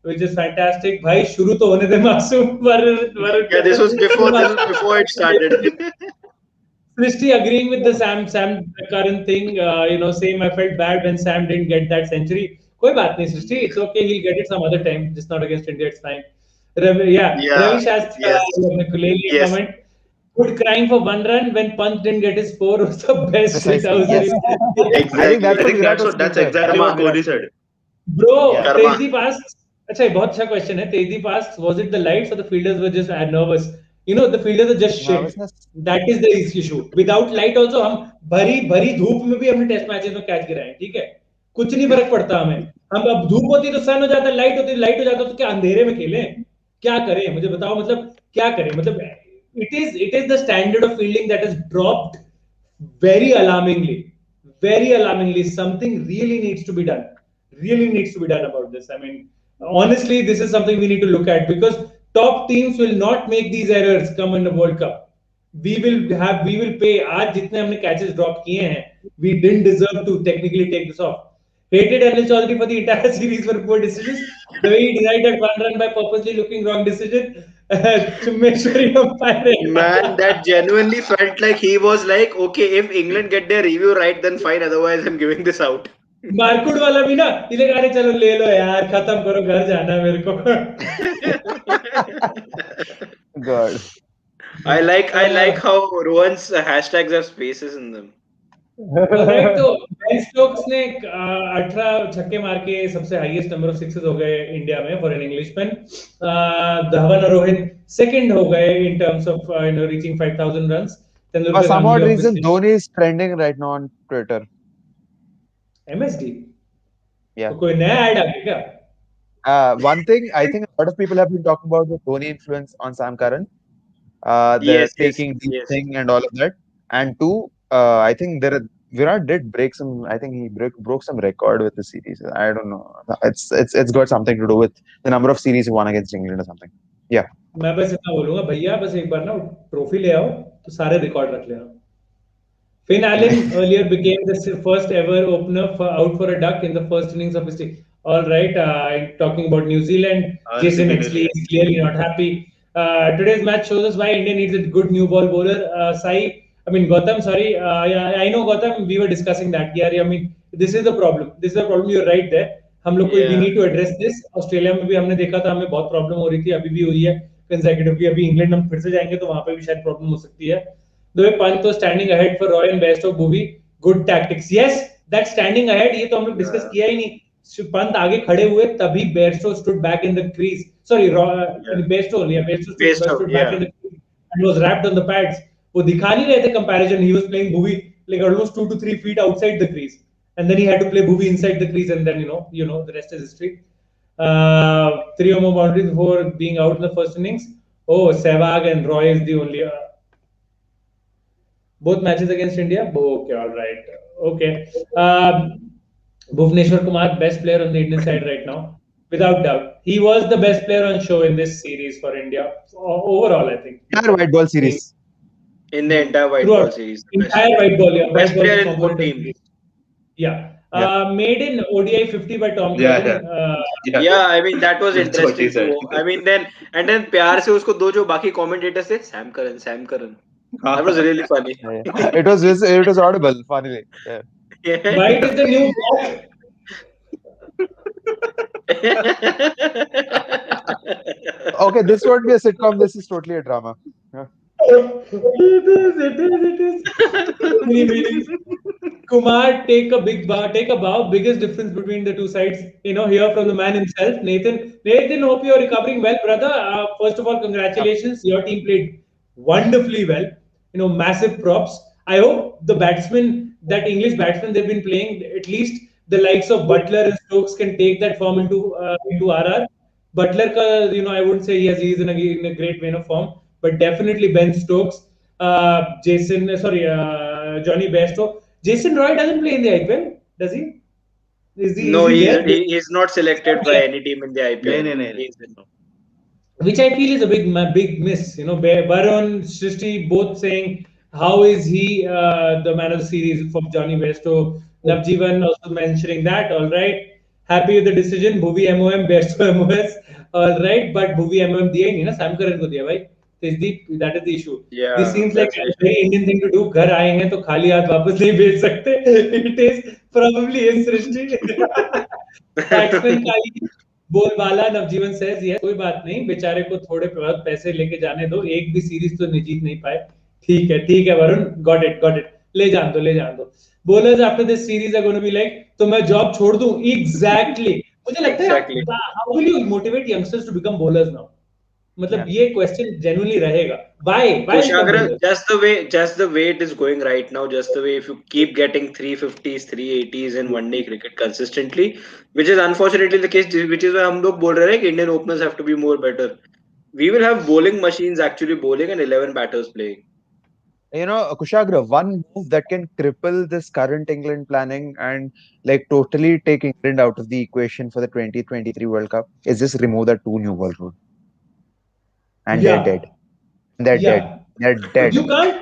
which is fantastic भाई शुरू तो होने दे मासूम वरुण Yeah, कहता this was before it started. Christy agreeing with the Sam current thing. Same. I felt bad when Sam didn't get that century. कोई बात नहीं सृष्टि. It's okay. He'll get it some other time. Just not against India. It's fine. Yeah. Ravi Shastri Yes. Kuleli Yes. comment. Good crying for one run when Pant didn't get his four was the best Precisely. Yes. 2000. I think Exactly. that's I what think Virat was that's saying there. exactly Karma. what Kohli said. Bro, Yeah. Karma. Tejdeep asks. अच्छा ये बहुत अच्छा question है. Tejdeep asks, was it the lights or the fielders were just nervous? The fielders are just shit. Nervousness. That is the issue. Without light also हम भरी भरी धूप में भी हमने टेस्ट मैचेस में कैच गिराए हैं. ठीक है. कुछ नहीं फर्क पड़ता हमें. हम अब धूप होती तो सन हो जाता, लाइट होती लाइट हो जाता, तो क्या अंधेरे में खेलें? क्या करें मुझे बताओ, मतलब क्या करें? मतलब it is the standard of fielding that has dropped very alarmingly, very alarmingly. Something really needs to be done, really needs to be done about this. I mean, honestly, this is something we need to look at, because top teams will not make these errors come in the World Cup. We will pay. आज जितने हमने catches drop किए हैं, we didn't deserve to technically take this off. Hated Anil Chaudhary for the entire series for poor decisions. The way he denied that one run by purposely looking wrong decision. Chummeshwari umpire. Man, that genuinely felt like he was like, okay, if England get their review right, then fine. Otherwise, I'm giving this out. मारकुट वाला भी ना, इले अरे चलो ले लो यार, खत्म करो, घर जाना है मेरे को. God. I like how Rohan's hashtags have spaces in them. Right. तो बेन स्टोक्स ने 18 छक्के मार के सबसे हाईएस्ट नंबर ऑफ सिक्सेस हो गए इंडिया में फॉर एन इंग्लिशमैन. धवन और रोहित सेकंड हो गए in terms of reaching 5000 runs. For Tendulkar, some odd Ganguly reason, obviously. Dhoni is trending right now on Twitter. MSD. Yeah. तो कोई नया ऐड आ गया क्या? One thing I think a lot of people have been talking about the Dhoni influence on Sam Curran, the Yes, yes, taking deep yes. thing and all of that. And two, I think Virat did break some. I think he broke some record with the series. I don't know. It's got something to do with the number of series he won against England or something. Yeah. मैं बस इतना बोलूंगा, भैया बस एक बार ना trophy ले आओ तो सारे रिकॉर्ड रख लेना. Finn Allen earlier became the first ever opener out for a duck in the first innings of his team. All right, talking about New Zealand, Jason RCB Exley is clearly not happy. Today's match shows us why India needs a good new ball bowler. Gautam, sorry. Yeah, I know, Gautam, we were discussing that. Yeah, I mean, this is the problem. This is the problem. You're right there. हम लोग को we Yeah. need to address this. Australia में भी हमने देखा था, हमें बहुत प्रॉब्लम हो रही थी, अभी भी हुई है कंसेक्यूटिवली. अभी इंग्लैंड हम फिर से जाएंगे तो वहां पे भी शायद प्रॉब्लम हो सकती है. The way Pant was standing ahead for Roy and Bairstow, Bhuvi, good tactics. Yes, that standing ahead, ये तो हम लोग डिस्कस Yeah. किया ही नहीं. पंत आगे खड़े हुए तभी Bairstow stood back in the crease. Sorry, Bairstow stood back Yeah. in the crease and was wrapped on the pads. वो दिखा नहीं रहे थे comparison. He was playing Bhuvi like almost 2 to 3 feet outside the crease, and then he had to play Bhuvi inside the crease, and then the rest is history. 3 or more boundaries before being out in the first innings. Oh, Sehwag and Roy is the only. Both matches against India. Okay, all right. Okay. Bhuvneshwar Kumar, best player on the Indian side right now, without doubt. He was the best player on show in this series for India. Overall, I think. Entire white ball series. In the entire white Throughout. ball series. the best Entire white ball, yeah. Best White ball player is in both component of the teams. series. Yeah. Made in ODI 50 by Tom Yeah, Curran. Yeah, I mean that was That's what he interesting said. too. I mean then प्यार से उसको दो जो बाकी commentators थे, Sam Curran. That was really funny. Yeah. It was audible, funnily. Yeah. Yeah. White is the new black. Okay, this won't be a sitcom. This is totally a drama. Yeah. It is. Many meanings. Kumar, take a bow. Biggest difference between the two sides. Hear from the man himself, Nathan. Nathan, hope you're recovering well, brother. First of all, congratulations. Your team played wonderfully well. Massive props. I hope the that English batsmen they've been playing, at least the likes of Butler and Stokes can take that form into RR. Butler, I wouldn't say he's in a great vein of form, but definitely Ben Stokes, Johnny Bairstow. Jason Roy doesn't play in the IPL, does he? No, is he there? he's not selected by any team in the IPL. No. He's- Which I feel is a big miss. Varun, Srishti both saying how is he the man of the series for Johnny Bairstow. Navjeevan also mentioning that. All right, happy with the decision. Bhuvi MOM, Bairstow MOS. All right, but Bhuvi MOM दिया ही नहीं ना, Sam Curran को दिया भाई. That is the issue. Yeah, This seems like that's a right. very Indian thing to do. घर आए हैं तो खाली हाथ वापस नहीं भेज सकते. It is probably is Srishti. Batsman का बोलबाला नवजीवन says yes, कोई बात नहीं, बेचारे को थोड़े बहुत पैसे लेके जाने दो, एक भी सीरीज तो जीत नहीं पाए. ठीक है वरुण, got it. ले जान दो. Bowlers after this series are going to be like, तो मैं जॉब छोड़ दूं. Exactly. मुझे लगता है Exactly. how will you motivate youngsters to become bowlers now? मतलब ये क्वेश्चन genuinely रहेगा. Why is Tom Kushagra, doing this? just the way it is going right now, just the way if you keep getting 350s, 380s in one day cricket consistently, which is unfortunately the case, which is why हम लोग बोल रहे हैं कि Indian openers have to be more better. We will have bowling machines actually bowling and 11 batters playing. Kushagra, one move that can cripple this current England planning and like totally take England out of the equation for the 2023 World Cup is just remove the two new ball rule. And they're Yeah. dead. They're dead. Yeah. They're dead.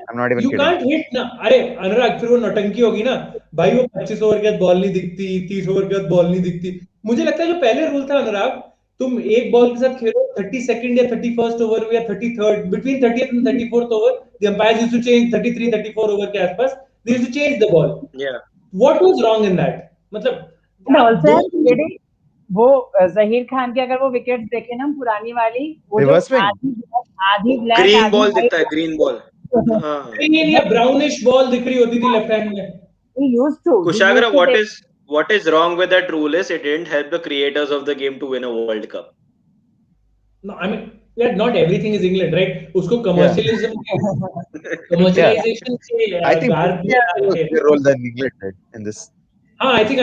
I'm not even you kidding. can't hit ना. अरे अनुराग फिर वो नौटंकी होगी ना भाई, वो 25 over के बाद बॉल नहीं दिखती, 30 ओवर के बाद बॉल नहीं दिखती. मुझे लगता है जो पहले रूल था अनुराग, तुम एक बॉल के साथ खेलो 32nd या 31st ओवर या 33rd, between 30th and 34th over the umpires used to change 33 34 over के आसपास, they used to change the ball. Yeah. What was wrong in that? मतलब And also, दो- KD, वो जहीर खान के अगर वो विकेट देखे ना पुरानी वाली, वो जो Reverse swing. आधी ब्लैक Green आधी ball दिखता है, white, green ball. हाँ. ग्रीन या ब्राउनिश बॉल दिख रही होती थी लेफ्ट हैंड में. he used to Kushagra, take- what is wrong with that rule is it didn't help the creators of the game to win a World Cup. No, I mean, yeah, not everything is England, right? उसको commercialism, commercialization के I think गार India has a bigger role than England did in this. हाँ, I think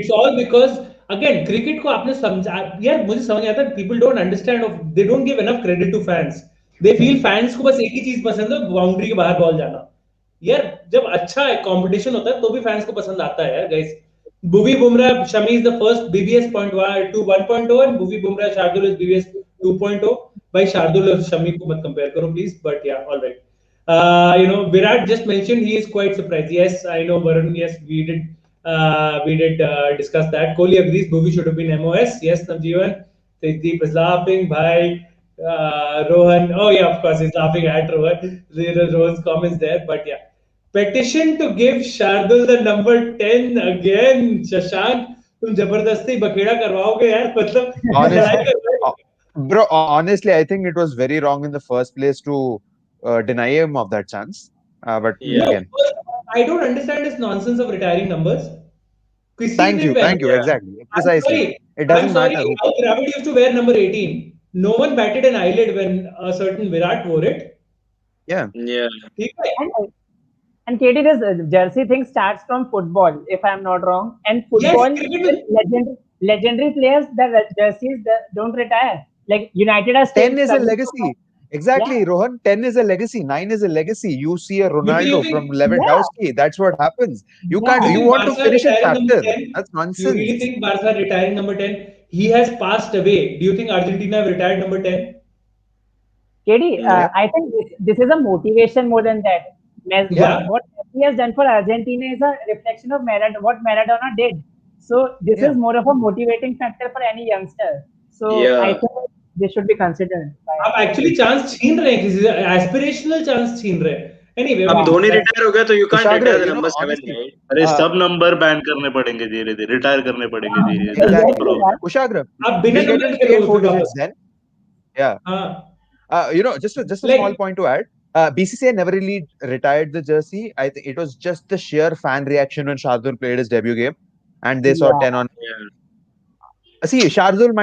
it's all because again cricket को आपने समझा यार, मुझे समझ आता है people don't understand of they don't give enough credit to fans. They feel fans को बस एक ही चीज पसंद है, बाउंड्री के बाहर बॉल जाना. यार जब अच्छा कंपटीशन होता है तो भी फैंस को पसंद आता है यार guys. Bhuvi Bumrah, Shami is the first BBS to 1.0 and Bhuvi Bumrah Shardul is BBS 2.0. By Shardul और Shami को मत compare करो please, but yeah, all right. Virat just mentioned he is quite surprised. Yes, I know Varun. Yes, we did discuss that. Kohli agrees Bhuvi should have been MOS. Yes, Navjeevan. Tejdeep is laughing. Bhai. Rohan. Oh yeah, of course he's laughing at Rohan. Rohan's comments there, but yeah. Petition to give Shardul the number 10 again. Shashank, तुम जबरदस्ती बखेड़ा करवाओगे यार, मतलब लड़ाई करवाओगे. Bro, honestly, I think it was very wrong in the first place to deny him of that chance. But Yeah. again, I don't understand this nonsense of retiring numbers. किसी thank ने you, wear- thank you, Yeah. exactly, I'm precisely. sorry. It doesn't I'm sorry. matter who. How Dravid used to wear number 18. No one batted an eyelid when a certain Virat wore it. Yeah, Yeah. ठीक है? and KD, this jersey thing starts from football, if I'm not wrong. And football, cricket legendary players, the jerseys don't retire. Like United has 10 is a changed- legacy. Exactly, Yeah. Rohan. 10 is a legacy. 9 is a legacy. You see a Ronaldo think- from Lewandowski. That's what happens. You Yeah. can't. You You think want to Barca finish a retiring number chapter. 10? That's You nonsense. really think Barca retiring number 10? He has passed away. Do you think Argentina have retired number 10? KD, Yeah. I think this is a motivation more than that. Yeah. What he has done for Argentina is a reflection of what Maradona did. So this Yeah. is more of a motivating factor for any youngster. So Yeah. I think this should be considered. आप actually chance छीन रहे हैं, किसी से aspirational chance छीन रहे हैं. Anyway, अब धोनी रिटायर हो गया तो you can't Kushagra, retire the you know, number 7, honestly, right? अरे Uh, सब नंबर बैन करने पड़ेंगे धीरे धीरे, रिटायर करने पड़ेंगे धीरे धीरे. exactly. Yeah. Kushagra, आप बिना we'll get नंबर into खेलोगे K4 फिर digits वापस. then. Yeah. हाँ. Just a Like- small point to add. BCCI never really retired the jersey. I think it was just the sheer fan reaction when Shardul played his debut game, and they saw Yeah. 10 on. Yeah. See, Shardul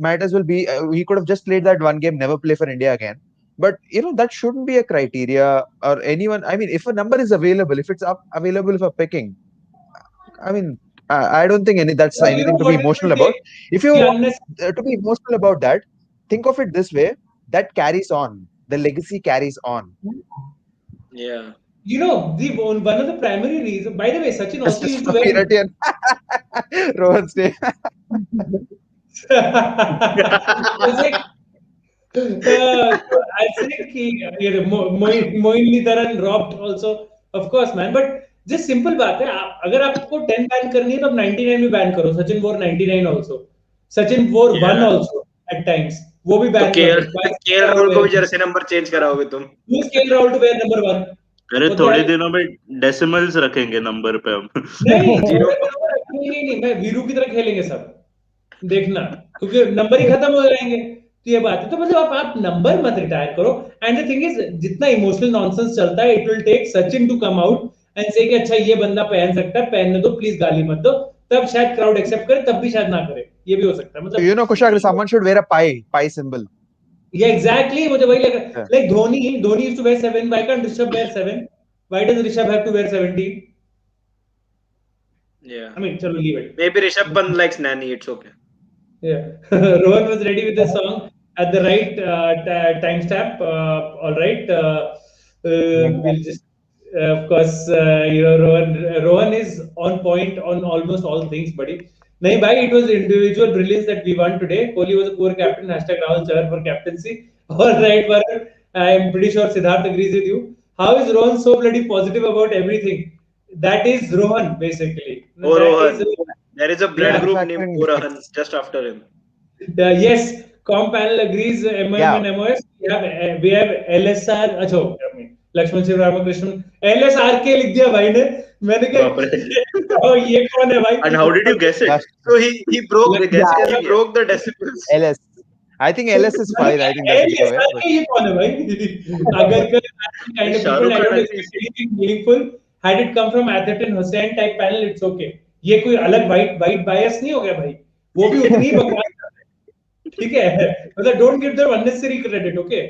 might as well be. He could have just played that one game, never play for India again. But that shouldn't be a criteria or anyone. I mean, if a number is available, if it's available for picking, I mean, I don't think that's Well, you anything know to be what it emotional will about. take? If you Yeah, want to be emotional about that, think of it this way: that carries on. The legacy carries on. Yeah. You know, one of the primary reasons. By the way, Sachin It's also just used for to wear. Pirati and Rohan's name. It's like, I think Moin Nitharan robbed also, of course, man. But just simple बात है, अगर आपको 10 ban करनी है तो आप 99 भी ban करो. Sachin wore 99 also. Sachin wore 1 Yeah. also at times. वो भी तो बैन कर दो. केएल राहुल को भी जर्सी नंबर चेंज कराओगे तुम? Who's KL Rahul to wear number 1? अरे What the थोड़े hell? दिनों में डेसिमल्स रखेंगे नंबर पे हम. नहीं, Zero. नहीं, मैं वीरू की तरह खेलेंगे सब, देखना, क्योंकि नंबर ही खत्म हो जाएंगे. तो ये बात है. तो मतलब आप नंबर मत रिटायर करो. एंड द थिंग इज, जितना इमोशनल नॉनसेंस चलता है, it will take Sachin to come out and say कि अच्छा ये बंदा पहन सकता है, पहनने दो प्लीज, गाली मत दो. तब शायद क्राउड एक्सेप्ट करे, तब भी शायद ना करे. ये भी हो सकता है. मतलब Kushagra, someone should wear a pie symbol. Yeah, exactly. मुझे वही लग रहा Yeah. like Dhoni used to wear 7. Why can't Rishabh wear 7? Why does Rishabh have to wear 17? Yeah. I mean, chalo, leave it. Maybe Rishabh Pant likes Nani. It's okay. Yeah, Rohan was ready with the song at the right timestamp. All right, we'll just, of course, Rohan is on point on almost all things, buddy. Nahi, bhai, it was individual brilliance that we won today. Kohli was a poor captain. Hashtag Rahul Chahar for captaincy. All right, Varun. I'm pretty sure Siddharth agrees with you. How is Rohan so bloody positive about everything? That is Rohan, basically. That is Orohan. Rohan. There is a blood Yeah. group named Manufacturing Orahan defects. just after him. Yes, Com panel agrees. MOM Yeah. and MOS. We have LSR. अच्छा, I mean, Lakshman Shiv Ramakrishna LSR के लिख दिया भाई ने. मैंने बाप कहा रे. ये कौन है And how did you भाई? guess it? That's So he broke the yeah. guess. He broke the decibels. LS. I think LS is मैंने fine. I think कहा that's a giveaway. LSR But के ये कौन है भाई? अगर kind of people, Shahrukh I Khan don't ऐसे ही expect anything meaningful. Had it come from Atherton Hussain type panel, it's okay. ये कोई अलग white bias नहीं हो गया भाई. वो भी उतनी ही बकवास कर रहे हैं. ठीक है, मतलब don't give them unnecessary credit. Okay,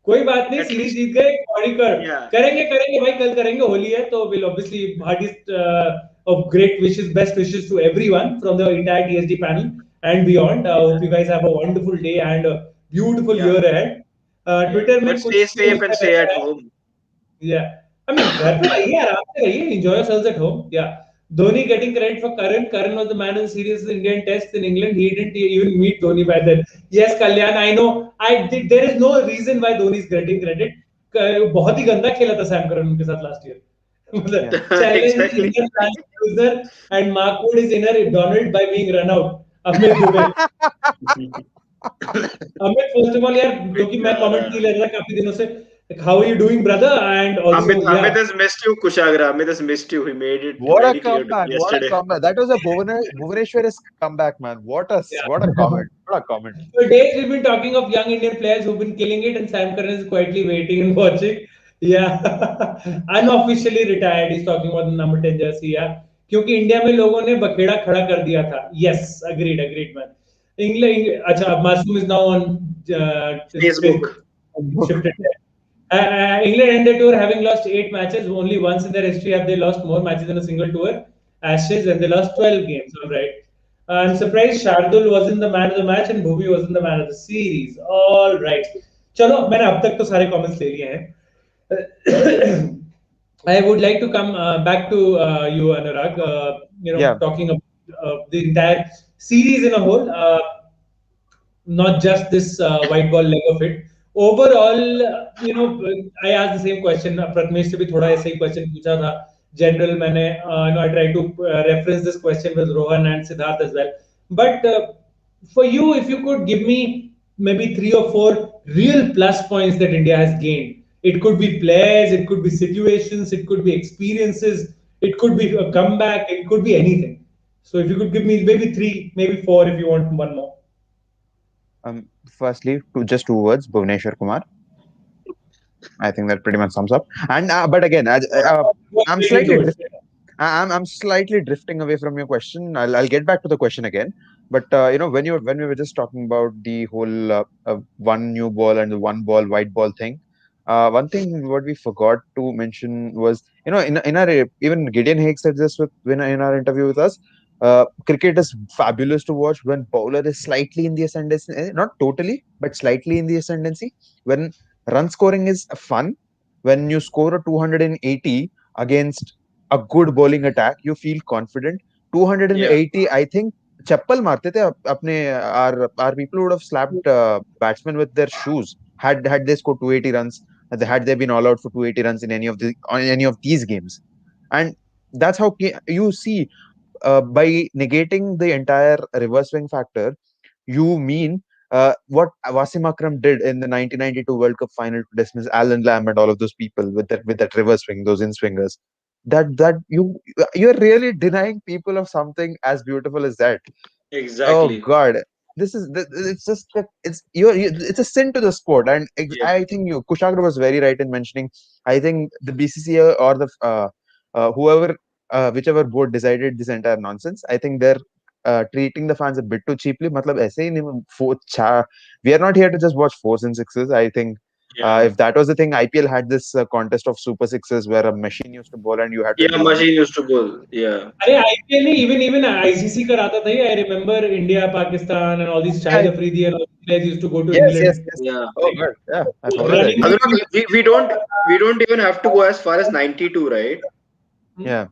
कोई बात नहीं, At सीरीज least, जीत गए, बॉडी कर. yeah. करेंगे भाई, कल करेंगे, होली है तो will obviously hardest of great wishes, best wishes to everyone from the entire TSD panel and beyond. Hope you guys have a wonderful day and a beautiful Yeah. year ahead. Yeah. Twitter में But कुछ stay safe and stay at home. yeah, I mean, घर पे रहिए, आराम से रहिए, enjoy yourselves at home. Yeah. Dhoni getting credit for Karan. Karan was the man of the series in Indian Tests in England. He didn't even meet Dhoni by then. Yes, Kalyan, I know. There is no reason why Dhoni is getting credit. बहुत ही गंदा खेला था Sam Curran उनके साथ last year. yeah. मतलब challenge is Exactly. inner plan user and Markwood is inner Donald by being run out. Amit Dubey. Amit first of all यार, क्योंकि मैं कमेंट नहीं ले रहा काफी दिनों से. How are you doing, brother? And also, Amit yeah. has missed you, Kushagra. Amit has missed you. He made it What a very clear to me comeback! What a yesterday. comeback! That was a Bhuvaneshwari's comeback, man. What a Yeah. comment! What a comment! For days we've been talking of young Indian players who've been killing it, and Sam Curran is quietly waiting and watching. Yeah, unofficially retired. He's talking about the number 10 jersey. Yeah, क्योंकि India में लोगों ने बखेड़ा खड़ा कर दिया था. Yes, agreed, man. England, अच्छा, Masoom is now on Facebook. Facebook. Shifted there. England ended tour having lost 8 matches. Only once in their history have they lost more matches in a single tour. Ashes, and they lost 12 games. All right. I'm surprised Shardul wasn't the man of the match and Bhuvi wasn't the man of the series. All right. चलो, मैंने अब तक तो सारे comments ले लिए हैं. I would like to come back to you, Anurag. Yeah. Talking about the entire series in a whole. Not just this white ball leg of it. Overall, I asked the same question. Pratmesh से भी थोड़ा ऐसा ही question पूछा था. General, मैंने I try to reference this question with Rohan and Siddharth as well. But for you, if you could give me maybe 3 or 4 real plus points that India has gained. It could be players, it could be situations, it could be experiences, it could be a comeback, it could be anything. So if you could give me maybe 3, maybe 4 if you want one more. Firstly, just 2 words, Bhuvneshwar Kumar. I think that pretty much sums up. And but again, I'm Straight into slightly it. I'm slightly drifting away from your question. I'll get back to the question again. But when we were just talking about the whole one new ball and the one ball white ball thing, one thing what we forgot to mention was in our even Gideon Haig said this in our interview with us. Cricket is fabulous to watch when bowler is slightly in the ascendancy, not totally, but slightly in the ascendancy. When run scoring is fun, when you score a 280 against a good bowling attack, you feel confident. Yeah. 280, I think chappal marte the apne our people would have slapped batsmen with their shoes had they scored 280 runs, had they been all out for 280 runs in any of these games. And that's how you see, by negating the entire reverse swing factor, you mean what Wasim Akram did in the 1992 World Cup final to dismiss Alan Lamb and all of those people with that reverse swing, those in swingers. That you're really denying people of something as beautiful as that. Oh Exactly. God, it's just that it's a sin to the sport, and Yeah. I think Kushagra was very right in mentioning. I think the BCCA or the whoever whichever board decided this entire nonsense, I think they're treating the fans a bit too cheaply. मतलब ऐसे ही नहीं we are not here to just watch fours and sixes. I think Yeah. if that was the thing, IPL had this contest of super sixes where a machine used to bowl and you had to Yeah, listen. machine used to bowl. Yeah. अरे IPL नहीं, even ICC कराता था. I remember India, Pakistan, and all these Shahid Yeah, Afridi and all these players used to go to yes, yes, England. yes. Yeah. Oh God, yeah, I forgot that. Running Yeah, between. Anurag, we don't even have to go as far as 92, right? yeah.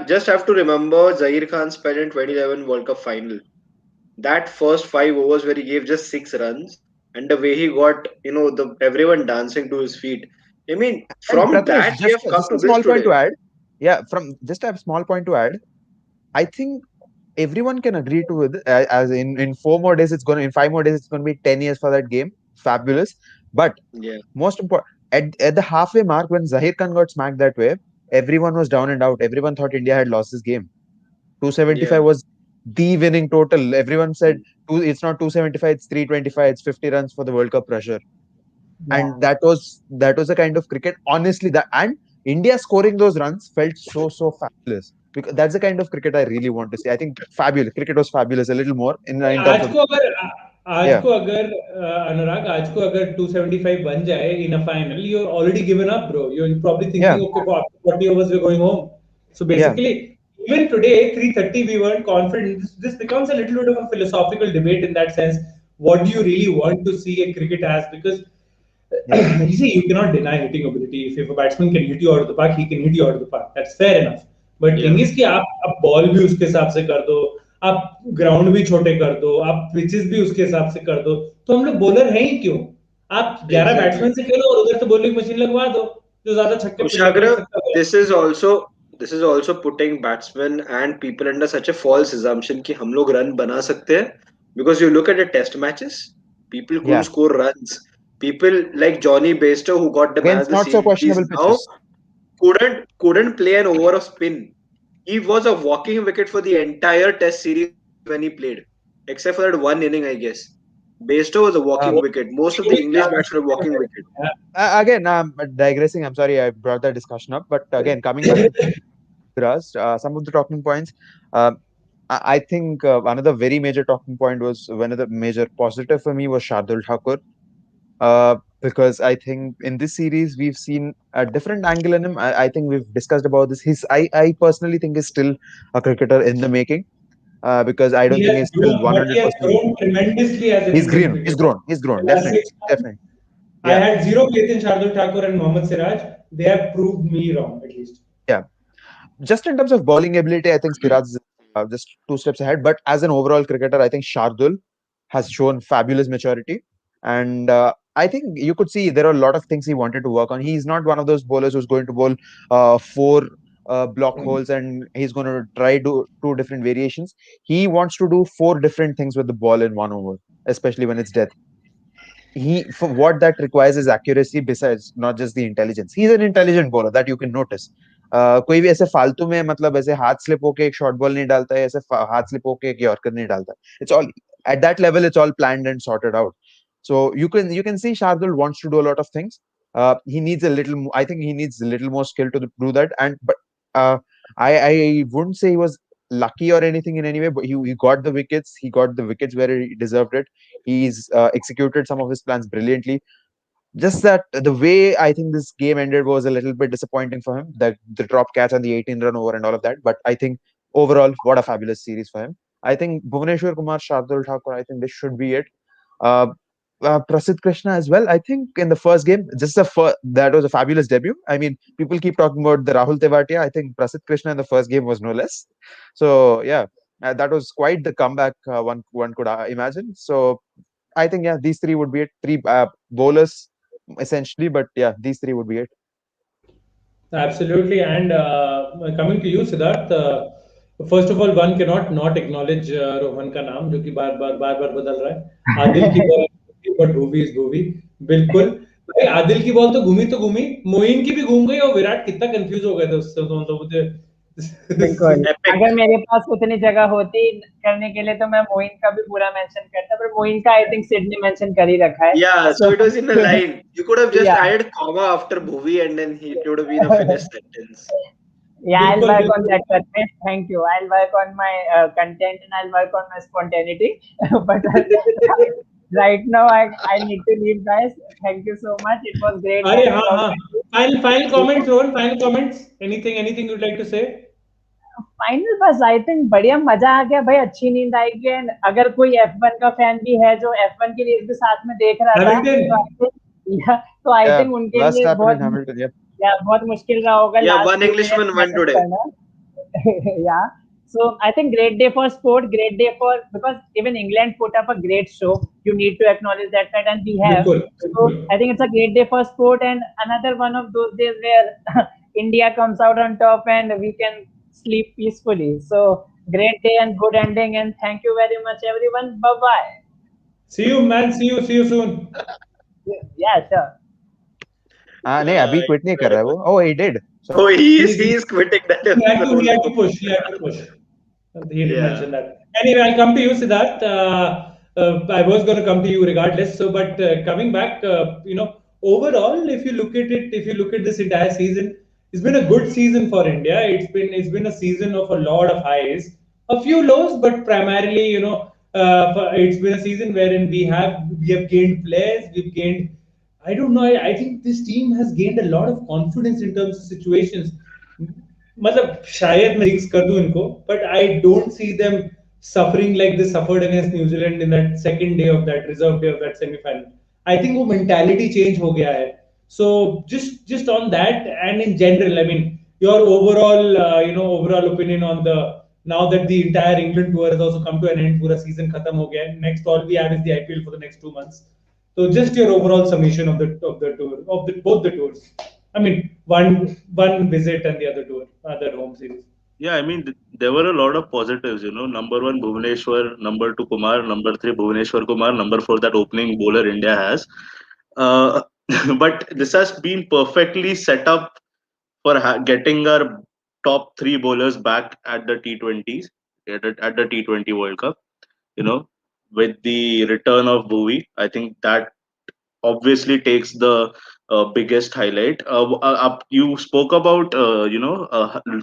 Just have to remember Zair Khan's spell in 2011 World Cup final. That first 5 overs where he gave just 6 runs, and the way he got, the everyone dancing to his feet. I mean, And from Prathamesh, that we have come just to a this small point today. to add. Yeah, from just a small point to add. I think everyone can agree to it. As in 4 more days, it's going to in 5 more days, it's going to be 10 years for that game. Fabulous. But Yeah, most important, at the halfway mark when Zahir Khan got smacked that way, everyone was down and out. Everyone thought India had lost this game. 275 yeah. was the winning total. Everyone said it's not 275, it's 325, it's 50 runs for the World Cup pressure. Yeah. And that was a kind of cricket. Honestly, that and India scoring those runs felt so fabulous. Because that's the kind of cricket I really want to see. I think fabulous cricket was fabulous a little more in terms आज of को अगर आज yeah, को अगर अनुराग, आज को अगर 275 बन जाए in a final, you're already given up, bro. You're probably yeah, thinking, okay, after 40 overs we're going home. So yeah, basically, even today 330 we weren't confident. This becomes a little bit of a philosophical debate in that sense. What do you really want to see a cricket as? Because yeah, you see, you cannot deny hitting ability. If a batsman can hit you out of the park, he can hit you out of the park. That's fair enough. But Yeah, thing is कि आप ball भी उसके हिसाब से कर दो, आप ground भी छोटे कर दो, आप पिचेस भी उसके हिसाब से कर दो, तो हम लोग बॉलर हैं ही क्यों? आप 11 exactly. बैट्समैन से खेलो और उधर से बॉलिंग मशीन लगवा दो, जो ज्यादा छक्के लगा Kushagra, सकता है. this is also this is also putting batsmen and people under such a false assumption कि हम लोग run बना सकते हैं, because you look at the test matches, people couldn't yeah. score runs. People like Johnny Bairstow, who got the man of Against the not so series, questionable now pitches. couldn't play an over of spin. He was a walking wicket for the entire test series when he played, except for that one inning, I guess. Bairstow was a walking Um, wicket. Most of the English batsmen were walking wicket. again, digressing. I'm sorry I brought that discussion up, but again, coming back to Firas, some of the talking points. Um, I think another very major talking point was one of the major positive for me was Shardul Thakur. Because I think in this series we've seen a different angle in him. I think we've discussed about this. I personally think is still a cricketer in the making. Because I don't He think has he's still grown, but he has 100%. grown tremendously as an He's Indian grown. He's cricketer. grown. He's The grown. last Definitely. 6 months, Definitely. I Yeah. had zero faith in Shardul Thakur and Mohammad Siraj. They have proved me wrong, at least. Yeah. Just in terms of bowling ability, I think Siraj is just 2 steps ahead. But as an overall cricketer, I think Shardul has shown fabulous maturity. And I think you could see there are a lot of things he wanted to work on. He's not one of those bowlers who's going to bowl four block holes and he's going to try do two different variations. He wants to do four different things with the ball in one over, especially when it's death. He for what that requires is accuracy besides not just the intelligence. He's an intelligent bowler that you can notice. कोई भी ऐसे फालतू में मतलब ऐसे हाथ slip होके एक शॉर्ट बॉल नहीं डालता है, ऐसे हाथ स्लिप होके एक यॉर्कर नहीं डालता. It's all at that level. It's all planned and sorted out. So you can see Shardul wants to do a lot of things. He needs a little. I think he needs a little more skill to do that. And but uh, I wouldn't say he was lucky or anything in any way. But he got the wickets. He got the wickets where he deserved it. He's executed some of his plans brilliantly. Just that the way I think this game ended was a little bit disappointing for him. That the drop catch on the 18-run over and all of that. But I think overall, what a fabulous series for him. I think Bhuvneshwar Kumar, Shardul Thakur, I think this should be it. Uh, Prasidh Krishna as well. I think in the first game, that was a fabulous debut. I mean, people keep talking about the Rahul Tewatia. I think Prasidh Krishna in the first game was no less. So yeah, that was quite the comeback one could imagine. So I think yeah, these three would be it. Three bowlers essentially, but yeah, these three would be it. Absolutely. And coming to you, Siddharth, first of all, one cannot not acknowledge Rohan का नाम जो कि बार बार बदल रहा है. आदिल की ball, but Bhuvi is Bhuvi. बिल्कुल भाई, आदिल की बॉल तो घूमी, मोइन की भी घूम गई, और विराट कितना कंफ्यूज हो गए थे उससे, तो मुझे बिल्कुल. Epic. अगर मेरे पास उतनी जगह होती करने के लिए तो मैं मोइन का भी पूरा मेंशन करता, पर मोइन का आई थिंक सिड ने मेंशन कर ही रखा है. Yeah, so So it was in a line. You could have just yeah, added comma after Bhuvi and then it would have been a finished sentence. Yeah, I'll बिल्कुल work on बिल्कुल. that, Pratmesh. Thank you. I'll work on my content and I'll work on my spontaneity. But right now, I need to leave, guys. Thank you so much. It was great अरे hanging हाँ out हाँ. with Final you. comments, Rohan. Final comments. Anything you'd like to say? Final बस I think बढ़िया मजा आ गया भाई, अच्छी नींद आएगी। एंड अगर कोई F1 का फैन भी है जो F1 की रेस भी साथ में देख रहा था, तो Hamilton. आई थिंक तो आई Yeah, थिंक उनके लिए Verstappen and बहुत, Hamilton. Yeah. या बहुत मुश्किल रहा होगा Yeah, last one few minutes Englishman won manage today. करना। Yeah. So I think great day for sport, great day for, because even England put up a great show. You need to acknowledge that fact, and we have. बिल्कुल So बिल्कुल. I think it's a great day for sport, and another one of those days where India comes out on top and we can sleep peacefully. So great day and good ending, and thank you very much, everyone. Bye bye. See you, man. See you soon. Yeah, sure. हाँ नहीं अभी quit नहीं कर रहा है वो. Oh, he did. Oh, Sorry. He, he is quitting that the he whole had to group. push. He had to push. He did Yeah. mention that. Anyway, I'll come to you, Siddharth. I was going to come to you regardless. So, but coming back, overall, if you look at this entire season, it's been a good season for India. It's been a season of a lot of highs, a few lows, but primarily, it's been a season wherein we have gained players, we've gained. I don't know. I think this team has gained a lot of confidence in terms of situations. मतलब शायद मैं jinx कर दूं इनको, but I don't see them suffering like they suffered against New Zealand in that second day of that reserve day of that semi-final. I think वो mentality change हो गया है. So just on that and in general, I mean, your overall opinion on the now that the entire England tour has also come to an end, पूरा season खत्म हो गया है. Next all we have is the IPL for the next 2 months. So just your overall summation of the tour of both the tours. I mean, one visit and the other tour, other home series. Yeah, I mean, there were a lot of positives, you know. Number one, Bhuvneshwar. Number two, Kumar. Number three, Bhuvneshwar Kumar. Number four, that opening bowler India has. Uh, but this has been perfectly set up for getting our top three bowlers back at the T20s, at the T20 World Cup. You know, with the return of Bhuvi, I think that obviously takes the biggest highlight. You spoke about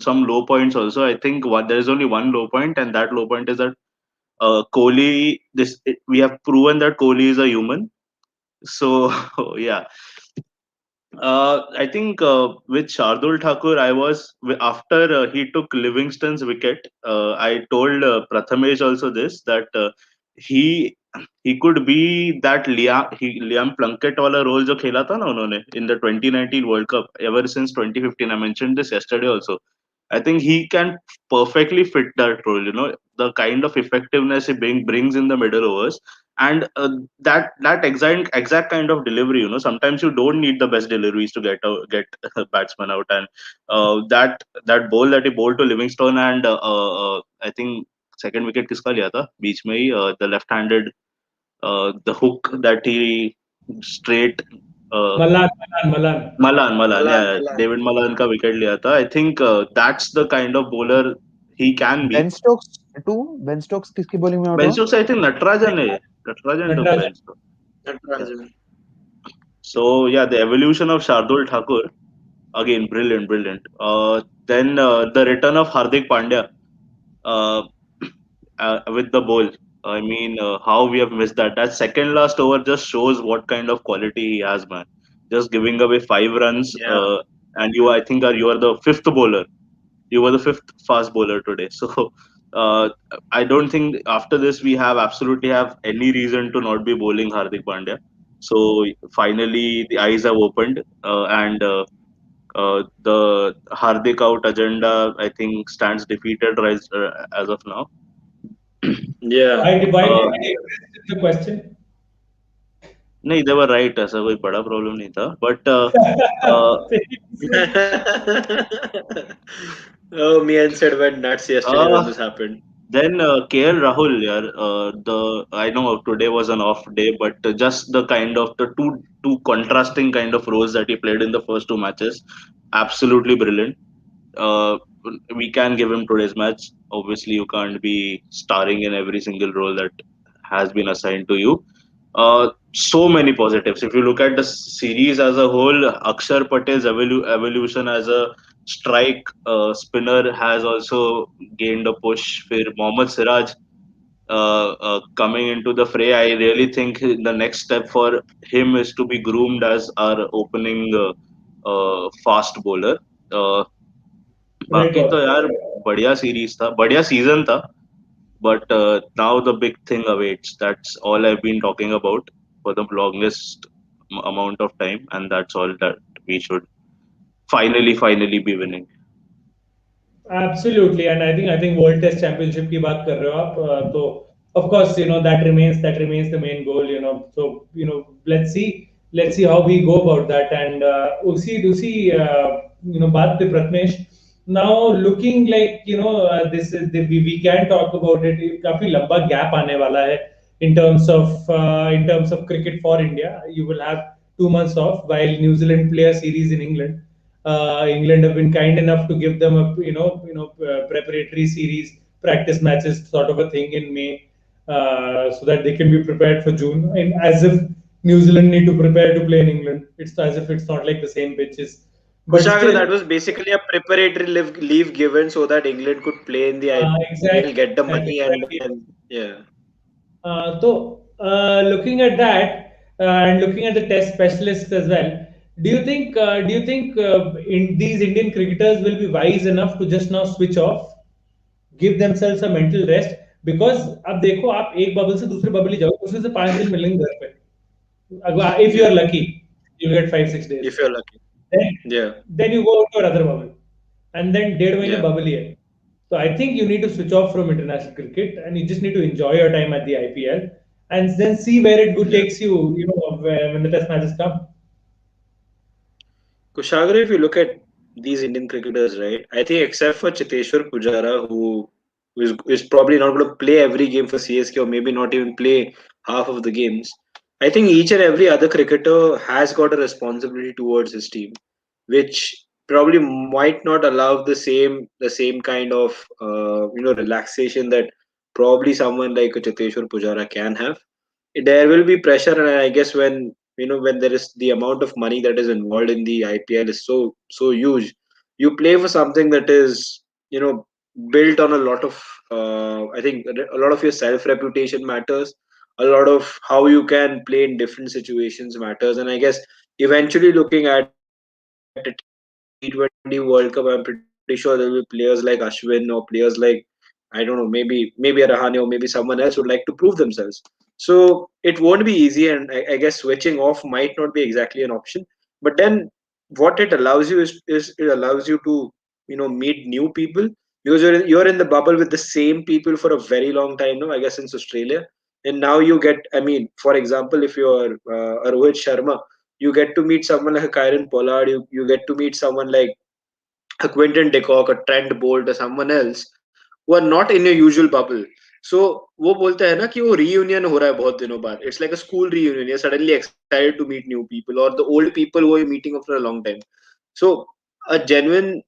some low points also. I think there is only one low point, and that low point is that Kohli. We have proven that Kohli is a human. So yeah, I think with Shardul Thakur, after he took Livingston's wicket. I told Prathamesh also this that he he could be that Liam Plunkett वाला role जो खेला था ना उन्होंने in the 2019 World Cup ever since 2015. I mentioned this yesterday also. I think he can perfectly fit that role. You know, the kind of effectiveness he brings in the middle overs, and that exact kind of delivery. You know, sometimes you don't need the best deliveries to get a batsman out, and that ball that he bowled to Livingstone, and I think second wicket किसका लिया था बीच में ही the left-handed the hook that he straight uh, Malan. Malan, Malan, yeah, Malan. David Malan का wicket लिया था. I think that's the kind of bowler he can be. Ben Stokes too. Ben Stokes किसकी bowling में out Ben हुआ? Stokes, I think Natarajan took Nataraj. Ben Stokes. Yeah. Natarajan. So yeah, the evolution of Shardul Thakur again, brilliant. Then the return of Hardik Pandya uh, with the ball. I mean, how we have missed that. That second last over just shows what kind of quality he has, man. Just giving away 5 runs, Yeah. and I think you are the fifth bowler. You were the fifth fast bowler today. So I don't think after this we have any reason to not be bowling Hardik Pandya. So finally the eyes have opened, and the Hardik out agenda I think stands defeated as of now. Yeah. Why did Uh, they exist in the question? नहीं, they were right. ऐसा कोई बड़ा problem नहीं था. But uh, Oh, me and Sid went nuts yesterday when uh, this happened. Then KL Rahul, yeah, I know today was an off day, but just the kind of the two contrasting kind of roles that he played in the first two matches, absolutely brilliant. Uh, we can give him today's match. Obviously, you can't be starring in every single role that has been assigned to you. So many positives. If you look at the series as a whole, Akshar Patel's evolution as a strike spinner has also gained a push. For Mohammad Siraj coming into the fray, I really think the next step for him is to be groomed as our opening fast bowler. Uh, Great बाकी तो call. यार बढ़िया series था, बढ़िया season था. But now the big thing awaits. That's all I've been talking about for the longest amount of time, and that's all that we should finally be winning. Absolutely, and I think World Test Championship की बात कर रहे हो आप तो of course that remains the main goal, so let's see how we go about that, and उसी बात पे Prathamesh, now looking like this is we can talk about it, काफी लंबा gap आने वाला है in terms of cricket for India. You will have 2 months off while New Zealand play a series in England. England have been kind enough to give them a preparatory series, practice matches sort of a thing in May, so that they can be prepared for June. And as if New Zealand need to prepare to play in England, it's as if it's not like the same pitches, but Kushagra, still, that was basically a preparatory leave given so that England could play in the IPL, get the money, and then exactly. yeah. Looking at that and looking at the test specialists as well, do you think in these Indian cricketers will be wise enough to just now switch off, give themselves a mental rest? Because अब देखो आप एक bubble से दूसरे bubble ही जाओ, उसमें से 5 दिन मिलेंगे घर पे. If you Yeah, are lucky, you'll get 5 6 days. if you're lucky. Then Yeah, then you go to another bubble, and then 1.5 महीने yeah, bubble ही है. So I think you need to switch off from international cricket, and you just need to enjoy your time at the IPL, and then see where it yeah. takes you. When the test matches come. Kushagra, if you look at these Indian cricketers, right, I think except for Chiteshwar Pujara, who is probably not going to play every game for CSK or maybe not even play half of the games, I think each and every other cricketer has got a responsibility towards his team, which probably might not allow the same kind of relaxation that probably someone like a Chiteshwar Pujara can have. There will be pressure, and I guess when there is the amount of money that is involved in the IPL is so huge, you play for something that is built on a lot of I think a lot of your self reputation matters, a lot of how you can play in different situations matters, and I guess eventually looking at a T20 World Cup, I'm pretty sure there will be players like Ashwin or players like, I don't know, maybe Rahane or maybe someone else would like to prove themselves. So it won't be easy, and I guess switching off might not be exactly an option. But then what it allows you is it allows you to meet new people, because you're in the bubble with the same people for a very long time now. I guess since Australia, and now you get. I mean, for example, if you're a Rohit Sharma, you get to meet someone like a Kyron Pollard. You get to meet someone like a Quinton de Kock, a Trent Bolt, or someone else who are not in your usual bubble. So वो बोलते हैं ना कि वो reunion हो रहा है बहुत दिनों बाद. It's like a school reunion. You're suddenly excited to meet new people or the old people who you're meeting after a long time. So a genuine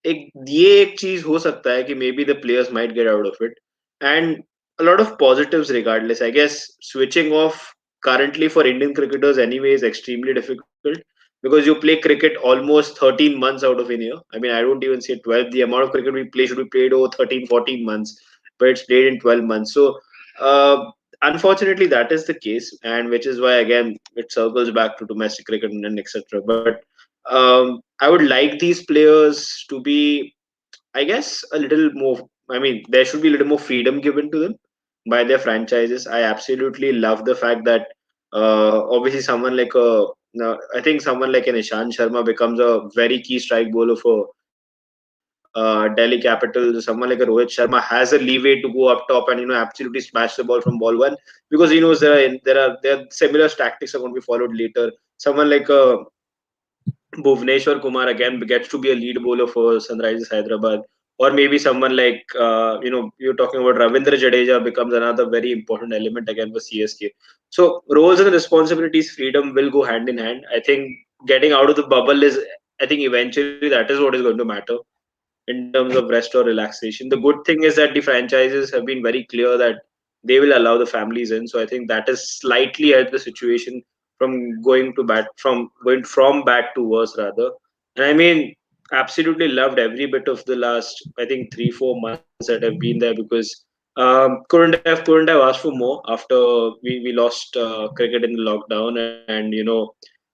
ये एक चीज हो सकता है कि maybe the players might get out of it, and a lot of positives regardless. I guess switching off currently for Indian cricketers anyway is extremely difficult because you play cricket almost 13 months out of a year. I mean, I don't even say 12. The amount of cricket we play should be played over 13, 14 months, but it's played in 12 months. So unfortunately that is the case, and which is why again it circles back to domestic cricket and etc. But I would like these players to be, I guess, a little more. I mean, there should be a little more freedom given to them by their franchises. I absolutely love the fact that obviously someone like a no, I think someone like an Ishan Sharma becomes a very key strike bowler for Delhi Capitals. Someone like a Rohit Sharma has a leeway to go up top and absolutely smash the ball from ball one, because he knows there are similar tactics are going to be followed later. Someone like Bhuvneshwar Kumar again gets to be a lead bowler for Sunrisers Hyderabad, or maybe someone like you're talking about Ravindra Jadeja becomes another very important element again for CSK. So roles and responsibilities, freedom will go hand in hand. I think getting out of the bubble is, I think eventually that is what is going to matter in terms of rest or relaxation. The good thing is that the franchises have been very clear that they will allow the families in. So I think that has slightly helped the situation from going to bad from bad to worse rather. And I mean, absolutely loved every bit of the last, I think, 3-4 months that I've been there, because couldn't have asked for more after we lost cricket in the lockdown. And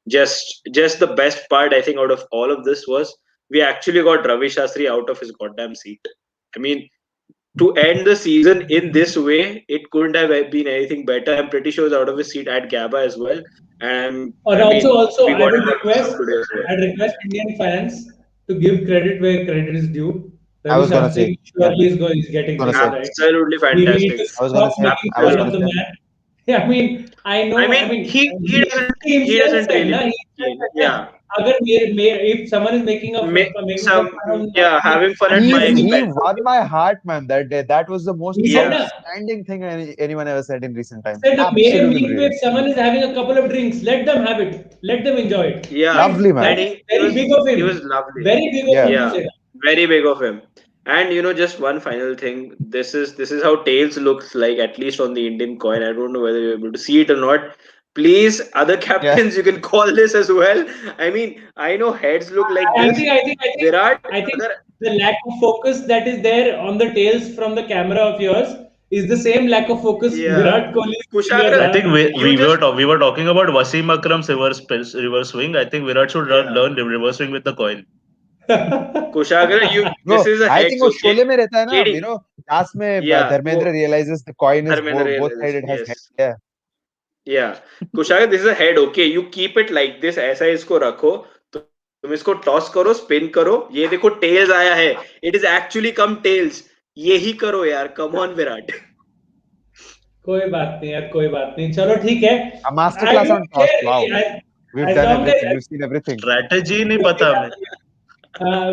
just the best part, I think, out of all of this was we actually got Ravi Shastri out of his goddamn seat. I mean, to end the season in this way, it couldn't have been anything better. I'm pretty sure he's out of his seat at Gaba as well. And And I mean, also, we I got would him out of stuff request, today as well. I'd request Indian fans to give credit where credit is due. I Ravi was gonna say, Shastri yeah, surely is getting gonna things say. right. Absolutely We need fantastic. to stop making I was fun gonna of the say. Absolutely. man. Yeah, I mean, I I know. I mean, mean, he doesn't he he himself doesn't said, really na, he himself mean, said, na, yeah, if someone is making some some, fun of yeah, me, having fun I'm at my making He expense. won my heart, man, that day. That was the most he said, Yeah, na, outstanding thing anyone ever said in recent times. said मेरे Absolutely meet पे brilliant. if someone is having a couple of drinks, let them have it, let them enjoy it. yeah, Fine, Lovely, that and man. is he very was big of he him, was lovely. very big of Yeah. him to Yeah, say that. very big of him. And just one final thing. This is how tails looks like, at least on the Indian coin. I don't know whether you're able to see it or not. Please, other Yeah. captains, you can call this as well. I mean, I know heads look like I this. think, I think, I think, Virat, I think other, the lack of focus that is there on the tails from the camera of yours is the same lack of focus yeah. Virat Kohli is putting yours I Kushagra, are. think you just, we were talking about Wasim Akram's reverse swing. I think Virat should yeah. learn reverse swing with the coin. Kushagra, Bro, this is a I think heads, वो okay? Sholay में रहता है ना, KD, last में yeah, Dharmendra realizes the coin is Dharmendra both side realizes, it has head. yes. Yeah. Yeah, Kushagra, this is a head, okay? You keep it like this, ऐसा इसको रखो. तुम इसको टॉस करो, स्पिन करो. ये देखो टेल्स आया है. It is actually come tails. यही करो यार. Come on, Virat. कोई बात नहीं यार, कोई बात नहीं, चलो ठीक है. A I masterclass on don't toss. care Wow. We've as done long everything. as We've seen everything. Strategy नहीं पता हमें.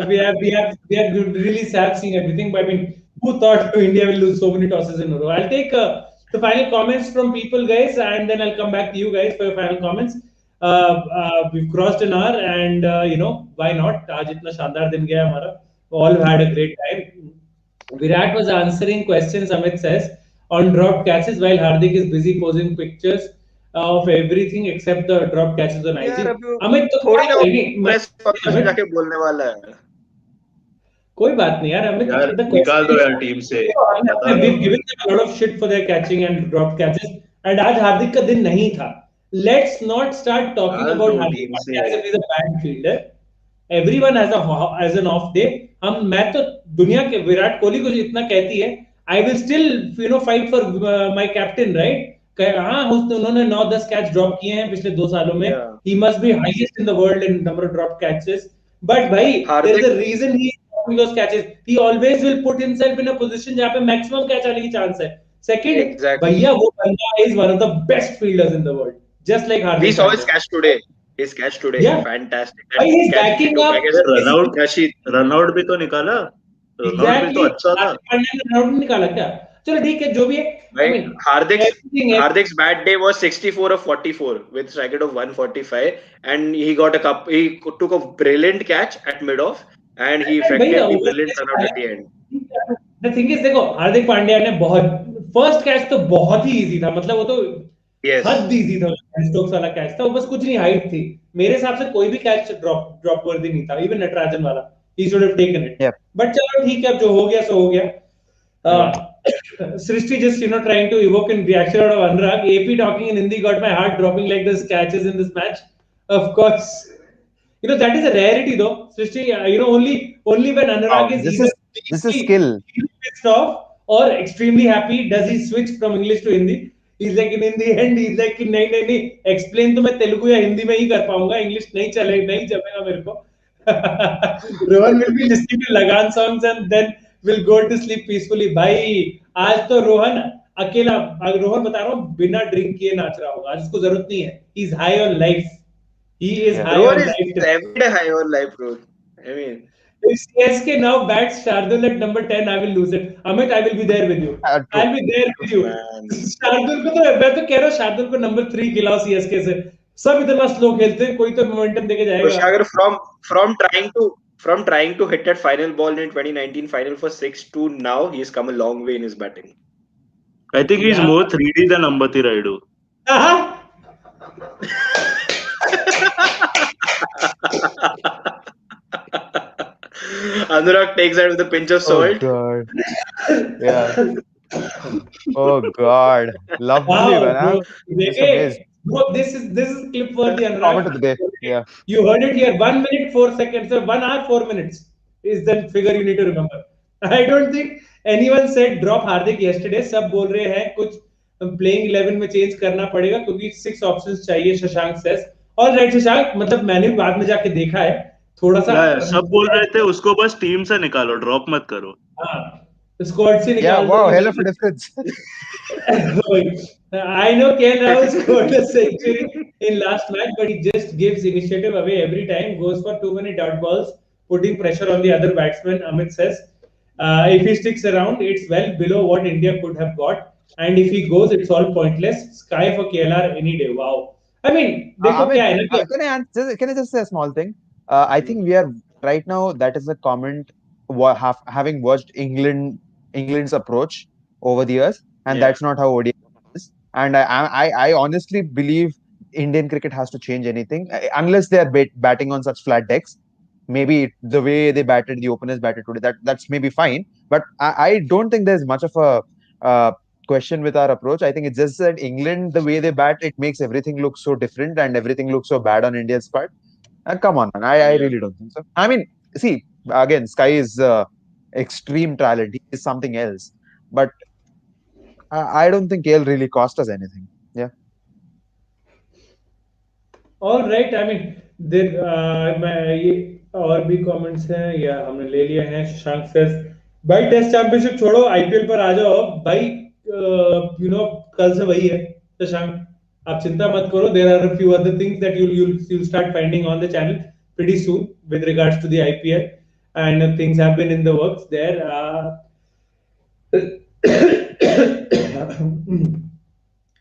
we have really sad seen everything. But I mean, who thought India will lose so many tosses in a row? I'll take the final comments from people, guys, and then I'll come back to you guys for your final comments. We've crossed an hour, and why not? आज इतना शानदार दिन गया हमारा. All had a great time. Virat was answering questions, Amit says, on dropped catches while Hardik is busy posing pictures of everything except the dropped catches on यार IG. अभी वो Amit, तो थोड़ी ना क्या प्रेस कॉन्फ्रेंस में Amit, जाके बोलने वाला है. कोई बात नहीं यार, अमित. यार The निकाल दो question यार टीम से. बता is, रहा we've हूँ. given them a lot of shit for their catching and dropped catches, and आज हार्दिक का दिन नहीं था. Let's not start talking निकाल about दो Hardik टीम Pandya से. as if he's a bad fielder. Everyone has an off day. मैं तो दुनिया के विराट कोहली को इतना कहती है, I will still fight for my captain, right? हाँ, उन्होंने 9-10 कैच ड्रॉप किए हैं पिछले 2 सालों में. Yeah. He must be highest in the world in number of dropped catches. But भाई, there is Hardik, a reason he is dropping those catches. He always will put himself in a position जहाँ पे maximum catch आने की chance है. Second, exactly. भैया वो बंदा is one of the best fielders in the world, just like We Hardik saw his Pandya. catch today. His catch today, Yeah, fantastic. भाई, That he's catch which he backing took, I up. guess, run out Rashid. Run out भी तो निकाला. Run out भी तो Exactly. अच्छा था. हार्दिक पांड्या ने run निकाला क्या? चलो ठीक है, जो भी है. I Right? mean, Hardik's everything. Hardik's bad day was 64 of 44 with strike rate of 145, and he got a cup. He took a brilliant catch at mid off, and he भाई, effected the brilliant run out at the end. The thing is, देखो हार्दिक पांड्या ने बहुत, first catch तो बहुत ही easy था, मतलब वो तो Yes. हद इजी था. स्टोक्स वाला कैच था, वो बस कुछ नहीं, हाइट थी. मेरे हिसाब से कोई भी कैच ड्रॉप वर्दी नहीं था, इवन नटराजन वाला. He should have taken it. Yeah. But चलो ठीक है, अब जो हो गया सो हो गया. Srishti just trying to evoke in reaction out of Anurag. AP talking in Hindi got my heart dropping like this catches in this match. Of course, that is a rarity though, Srishti. Only when Anurag Wow. is This either is skill. pissed off or extremely happy does he switch from English to Hindi. He's like, in the end, he's like, नहीं नहीं नहीं, explain तो मैं तेलुगु या हिंदी में ही कर पाऊंगा, English नहीं जमेगा मेरे को. Rohan will be listening to Lagan songs and then will go to sleep peacefully. भाई, आज तो रोहन अकेला, रोहन बता रहा हूँ, बिना ड्रिंक किए नाच रहा होगा. आज उसको जरूरत नहीं है. He's high on life. He is high Rohan on is life. every day high on life, bro. I mean, If CSK now bats Shardul at number 10, I will lose it. Amit, I will be there with you. True. I'll be there with you. man. Shardul को तो मैं तो कह रहा हूँ, शार्दुल को number 3 खिलाओ CSK से. सब इतना स्लो खेलते हैं, कोई तो मोमेंटम देके जाएगा. Kushagar, from trying to hit that final ball in 2019 final for 6 to now, he's come a long way in his batting. I think he's Yeah. more 3D than Ambati Raidu. Anurag takes that with a pinch of Oh salt. God. Yeah. Oh God. Lovely, Wow, man. bro. I'm just देखे, amazed. bro, this is clip worthy, Best Anurag. comment of the day. Yeah. You heard it here. 1 minute 4 seconds. So 1 hour 4 minutes is the figure you need to remember. I don't think anyone said drop Hardik yesterday. सब बोल रहे हैं कुछ playing 11 में change करना पड़ेगा क्योंकि 6 options चाहिए. Shashank says. All right Shashank, मतलब मैंने भी बाद में जाके देखा है थोड़ा सा. या सब बोल रहे थे उसको बस टीम से निकालो, ड्रॉप मत करो. हाँ, स्क्वाड से Yeah. निकाल दो Wow. ये Hell of a वाला. difference. I know Ken Rahul scored a century in last match, but he just gives initiative away every time, goes for too many dot balls, putting pressure on the other batsman, Amit says. If he sticks around, it's well below what India could have got. And if he goes, it's all pointless. Sky for KLR any day. Wow. I mean, देखो क्या Amit, है ना कि can I just say a small thing? I think we are right now. That is a comment. Having watched England's approach over the years, and Yeah. that's not how ODI is. And I honestly believe Indian cricket has to change anything unless they are batting on such flat decks. Maybe the way they batted, the openers batted today, that's maybe fine. But I don't think there's much of a uh, question with our approach. I think it's just that England, the way they bat, it makes everything look so different and everything looks so bad on India's part. Come on, man. I Yeah. really don't think so. I mean, see, again, Sky is extreme talent. He is something else. But I don't think KL really cost us anything. Yeah. All right. I mean there मैं ये और भी comments हैं या हमने ले लिए हैं. शशांक सेस भाई टेस्ट चैंपियनशिप छोड़ो, आईपीएल पर आ जाओ भाई. कल से वही है शशांक. आप चिंता मत करो. There are a few other things that you'll start finding on the channel pretty soon with regards to the IPL, and things have been in the works there.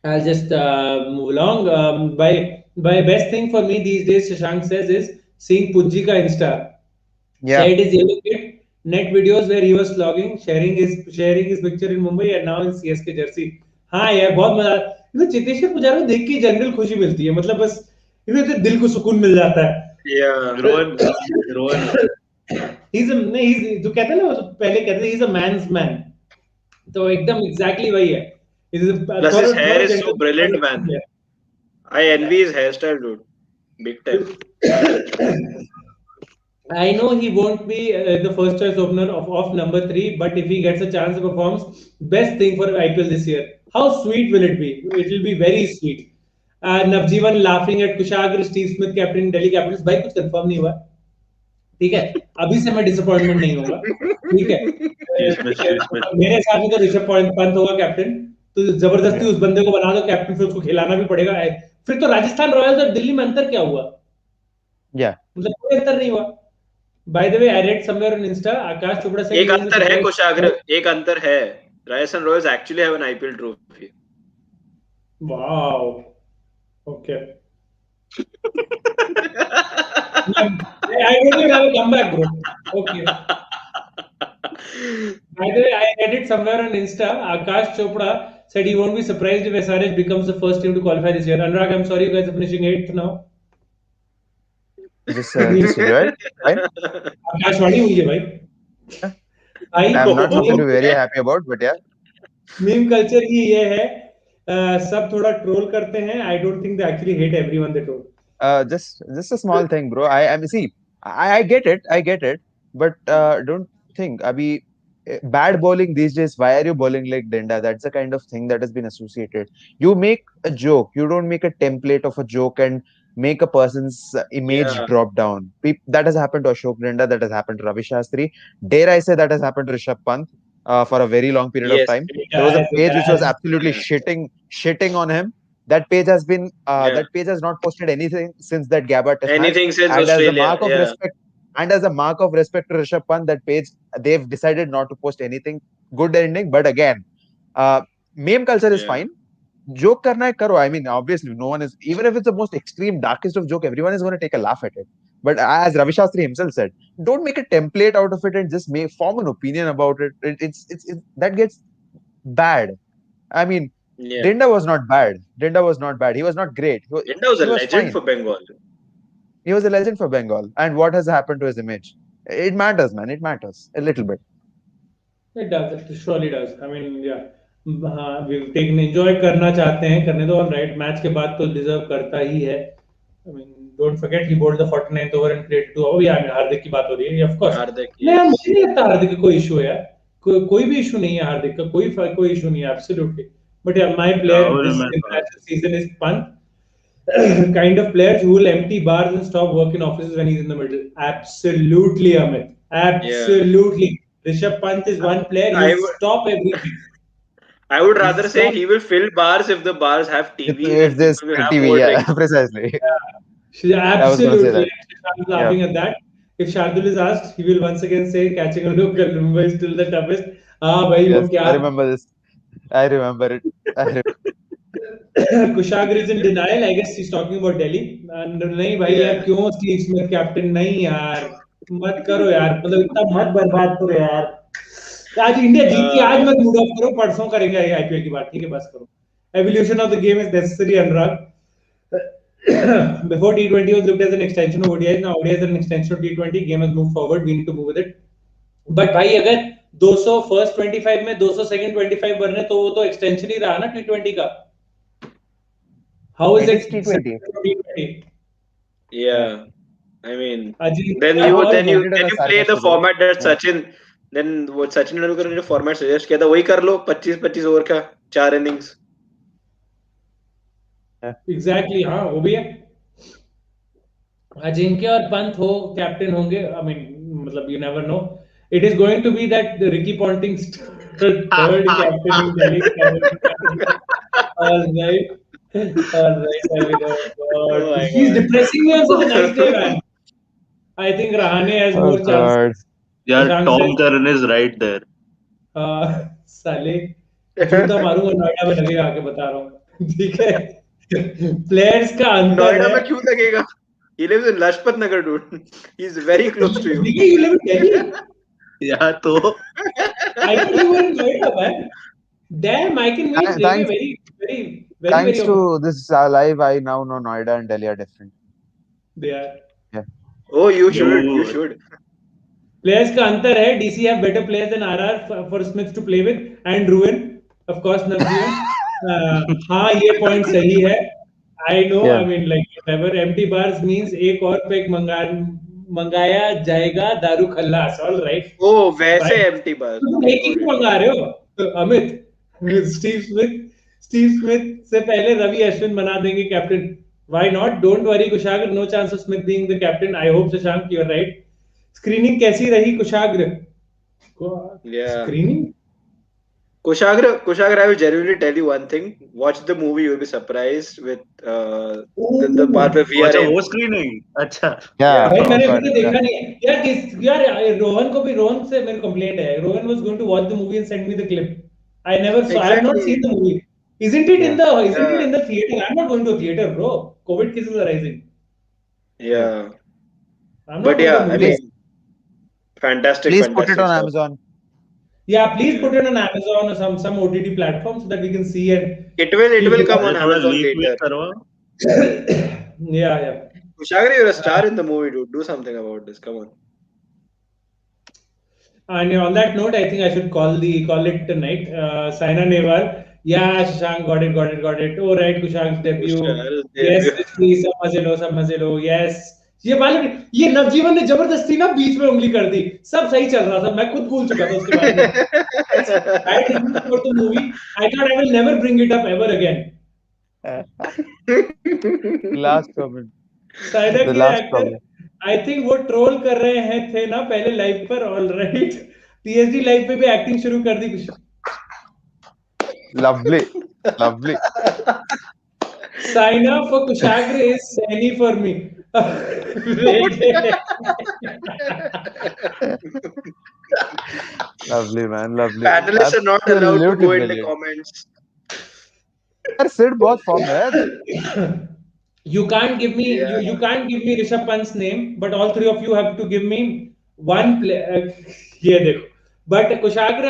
I'll just move along. By best thing for me these days, Shashank says, is seeing Pujji ka Insta. Yeah. Shared his yellow kit, net videos where he was vlogging, sharing his picture in Mumbai and now in CSK jersey. हाँ यार बहुत मजा. चितेश्वर पुजारा को देख के general खुशी मिलती है. मतलब बस दिल को सुकून मिल जाता है. Yeah. रोहन रोहन he's जो कहते हैं ना, वो पहले कहते थे he's a man's man. तो एकदम एग्जैक्टली वही है. Plus his hair थोड़ा is so brilliant, man. General. I envy his hairstyle, dude. Big time. I know he won't be the first choice opener of number 3, but if he gets a chance to perform, best thing for IPL this year. How sweet will it be? It will be very sweet. Navjeevan laughing at Kushagra, Steve Smith, captain Delhi Capitals. भाई कुछ confirm नहीं हुआ. ठीक है, अभी से मैं disappointment नहीं होगा. ठीक है. स्मिथ मेरे हिसाब से तो ऋषभ पंत होगा कैप्टन. तो जबरदस्ती उस बंदे को बना दो कैप्टन, फिर उसको खिलाना भी पड़ेगा. फिर तो राजस्थान रॉयल्स और दिल्ली में अंतर क्या हुआ? Yeah. मतलब कोई अंतर नहीं हुआ. By the way, I read somewhere on Insta, Akash Chopra said he एक won't be अंतर है surprised. कुशाग्र, एक अंतर है. Rajasthan Royals actually have an IPL trophy. Wow. Okay. I don't think I will come back, bro. Okay. By the way, I read it somewhere on Insta. Akash Chopra said he won't be surprised if SRH becomes the first team to qualify this year. Anurag, I'm sorry you guys are finishing 8th now. Just enjoy it. Fine. Akashvani हुई है भाई. भाई I'm not something to meme be very happy about, but yeah. Culture ही ये है. सब थोड़ा troll करते हैं. I don't think they actually hate everyone they troll. Just a small thing, bro. I mean, see, I get it, but don't think, Abhi, bad bowling these days. Why are you bowling like Denda? That's the kind of thing that has been associated. You make a joke, you don't make a template of a joke and make a person's image Yeah. drop down. That has happened to Ashok Denda. That has happened to Ravi Shastri. Dare I say that has happened to Rishabh Pant for a very long period of Yes. time. It There was a has, it page which was has. absolutely Yeah. shitting on him. That page has been Yeah. that page has not posted anything since that Gabba test match. Anything since And as a Australia. mark of Yeah. respect, to Rishabh Pant, that page, they've decided not to post anything good ending. But again, meme culture is Yeah. fine. Joke karna hai karo. I mean, obviously, no one is, even if it's the most extreme, darkest of joke, everyone is going to take a laugh at it. But as Ravi Shastri himself said, don't make a template out of it and just form an opinion about it. That gets bad. I mean, Yeah. Denda was not bad. Denda was not bad. He was not great. India was He a was legend fine. for Bengal. He was a legend for Bengal. And what has happened to his image? It matters, man. It matters a little bit. It does. It surely does. I mean, yeah. हाँ, we've taken enjoy करना चाहते हैं करने दो. All right, match के बाद तो deserve करता ही है. I mean, don't forget he bowled the 49th over and created 2 over. Yeah, I mean, हार्दिक की बात हो रही है. Yeah, of course. Hardik, नहीं यार, yes. मुझे नहीं लगता हार्दिक का कोई इशू है यार. कोई भी इशू नहीं है हार्दिक का. कोई इशू नहीं है. Absolutely. But yeah, my player Rahul this में था। international season is Pant. Kind of players who will empty bars and stop work in offices when he's in the middle. Absolutely, Amit. Absolutely. Rishabh Pant is one player. I He'll would stop everything. I would He'll rather say stop. he will fill bars if the bars have TVs If and there's people will have TV, more yeah, drinks. precisely. Yeah, I was gonna say absolutely. that. Shashank is Yeah. laughing at that. If Shardul is asked, he will once again say catching a local Mumbai is still the toughest. हाँ भाई वो Yes, क्या I remember this. I remember it. Kushagra is in denial. I guess he's talking about Delhi. नहीं भाई यार Yeah. क्यों Steve Smith captain नहीं यार मत करो यार मतलब इतना मत बर्बाद करो यार आज इंडिया जीती आज मत मूड ऑफ करो परसों करेंगे आईपीएल की बात ठीक है बस करो evolution of the game is necessary Anurag before T20 was looked as an extension of ODIs now ODIs are an extension of T20 game has moved forward we need to move with it but भाई अगर 200 first 25 में 200 second 25 बनने तो वो तो extension ही रहा ना T20 का how is It it is T20. T20 Yeah. I mean, Ajinkya then और you Put it in a play the sarcastic way. format that Yeah. Sachin then वो सचिन तेंदुलकर ने जो फॉर्मेट सजेस्ट किया था वही कर लो 25-25 ओवर का 4 इनिंग्स. एग्जैक्टली हाँ वो भी है अजिंक्य और पंत हो कैप्टन होंगे आई मीन मतलब you never know it is going to be that Ricky Ponting third captain in Delhi alright alright I mean Oh God my he is God. Depressing me on such a nice day man I think Rahane has Oh more God. Chances यार Shashank Tom says Karan is right there. साले जूता मारूंगा नोएडा में लगेगा आके बता रहा हूँ ठीक है प्लेयर्स का अंतर नोएडा है में क्यों लगेगा? He lives in Lajpat Nagar, dude. He's very close to you. Vicky, you live in Delhi? यार तो I thought you were in Noida, man. Damn, I can meet JK Thanks, very thanks often. to this live, I now know Noida and Delhi are different. They are. Yeah. Oh, you should. You Dude. should. Players का अंतर है DC have better players than RR for Smith to play with and ruin of course Navjeevan हाँ ये point सही है I know Yeah. I mean like whatever empty bars means एक और pack मंगाया जाएगा दारू खल्लास all right Oh, वैसे Right. empty bars. तुम एक ही मंगा रहे हो अमित स्टीव स्मिथ से पहले रवि अश्विन बना देंगे captain why not don't worry Kushagra no chance of Smith being the captain I hope Shashank you are right screening कैसी रही Kushagra Yeah. Screening Kushagra, I will genuinely tell you one thing. Watch the movie, you'll be surprised with the part where we are अच्छा in. वो screening अच्छा Yeah. भाई Oh मैंने God. अभी तो देखा नहीं है यार रोहन से मेरे कंप्लेंट है Rohan was going to watch the movie and send me the clip I never saw I have not Exactly. Seen the movie isn't it in the theater I'm not going to a theater bro covid cases are rising Yeah. I'm not But going yeah, to I movies. mean, fantastic, Please put it fantastic on stuff. Amazon. Yeah, please put it on Amazon or some OTT platform so that we can see and It will come on अरे थोड़ा Amazon leak week later. करवा yeah. Kushagra, you're a star in the movie, dude. Do something about this. Come on. And on that note, I think I should call it tonight. Saina Nehwal. Yeah, Shashank, got it. Oh, right, Kushank's debut. Kushagra's Yes, debut. please, समझ लो. Yes. ये नवजीवन ने जबरदस्ती ना बीच में उंगली कर दी सब सही चल रहा था मैं खुद भूल चुका था उसके बारे में bad reviews for the movie I thought I will never bring it up ever again Last comment. Saina The के last actor comment. I think वो ट्रोल कर रहे हैं थे ना पहले लाइव पर ऑलराइट पीएचडी लाइव पे भी एक्टिंग शुरू कर दी कुछ Lovely. Lovely. Saina for Kushagra is Saini for me Lovely, man. Lovely. Panelists are not allowed to Absolutely go in the brilliant. comments. यार सिड बहुत फॉर्म में है You can't give me Yeah. you can't give me Rishabh Pant's name, but all three of you have to give me one play. ये देखो. But Kushagra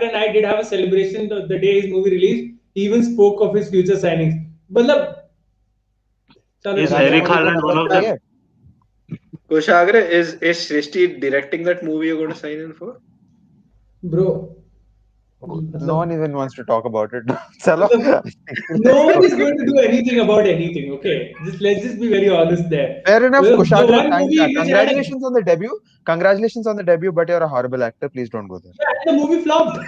and I did have a celebration the day his movie released. He even spoke of his future signings. मतलब चलो Is ठीक है, Eric और- Haaland one of them? Kushagra, is Srishti directing that movie you're going to sign in for? Bro. No one मतलब even wants to talk about it. Chalo, मतलब let's no one go. is going to do anything about anything. Okay, let's just be very honest there. Fair enough, The Kushagra. one movie which had Congratulations on the debut. Congratulations on the debut, but you're a horrible actor. Please don't go there. the movie flopped.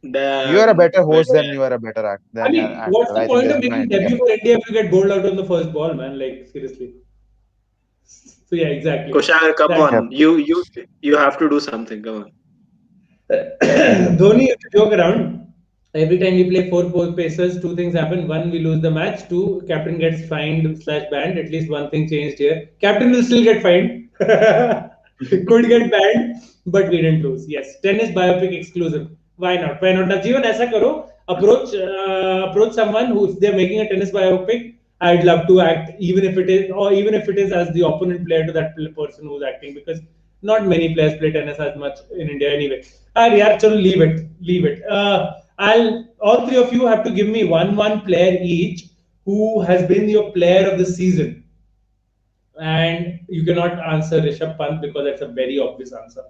You are a Damn. better But host than you are a better actor I than an mean, what's actor. the I think point of there's no making end to debut game. for India if you get bowled out on the first ball, man? Like seriously. So yeah, exactly. Kushagra, come That Yep. on. You have to do something. Come on. Dhoni used to joke around. Every time we play four pacers, two things happen. One, we lose the match. Two, captain gets fined slash banned. At least one thing changed here. Captain will still get fined. Could get banned, but we didn't lose. Yes, tennis biopic exclusive. Why not? Why not? Now, Jeevan, ऐसा करो. Approach someone who, if they're making a tennis biopic, I'd love to act, even if it is, or even if it is as the opponent player to that person who's acting, because not many players play tennis as much in India anyway. Yeah, chalo, leave it. I'll all three of you have to give me one player each who has been your player of the season, and you cannot answer Rishabh Pant because that's a very obvious answer.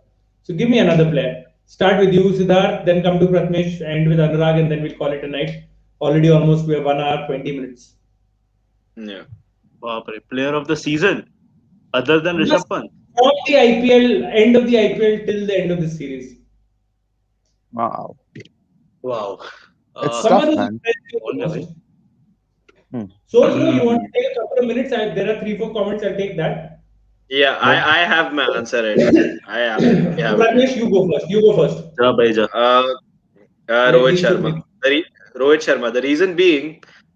So give me another player. Start with you, Siddharth, then come to Pratmesh, end with Anurag, and then we'll call it a night. Already almost we have 1 hour 20 minutes. Yeah. Baapre, player of the season other than Just Rishabh Pant. from the IPL, end of the IPL till the end of the series. Wow. Wow. It's Someone tough, who's man. impressed you कौन the है most. भाई? So, bro, you want Hmm. to take a couple of minutes? There are 3 4 comments. I'll take that. Yeah, Yep. I have my answer ready. I absolutely have it Pratmesh, ready. you go first. You go first. जा भाई जा. Uh, Let Rohit these two Sharma. think. Rohit Sharma. The reason being,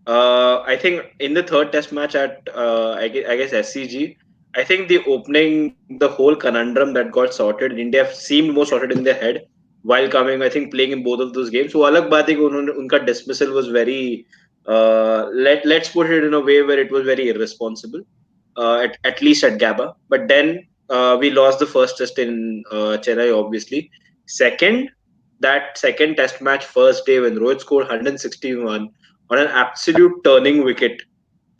I think in the third test match at I guess SCG, I think the opening, the whole conundrum that got sorted, India seemed more sorted in their head while coming. I think playing in both of those games. वो अलग बात है कि उनका dismissal was very let's put it in a way where it was very irresponsible. At least at Gabba, but then we lost the first test in Chennai, obviously. Second, that second test match first day when Rohit scored 161 on an absolute turning wicket,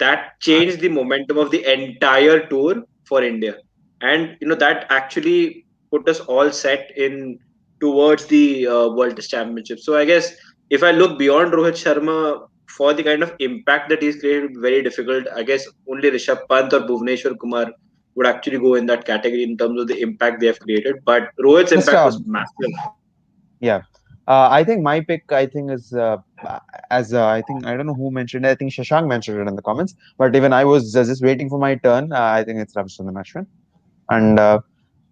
that changed the momentum of the entire tour for India, and that actually put us all set in towards the World Test Championship. So I guess if I look beyond Rohit Sharma for the kind of impact that he's created, it would be very difficult. I guess only Rishabh Pant or Bhuvneshwar Kumar would actually go in that category in terms of the impact they have created. But Rohit's Just impact was massive. yeah. I think my pick, I think, is as I think I don't know who mentioned it. I think Shashank mentioned it in the comments. But even I was just waiting for my turn. I think it's Ravichandran Ashwin, and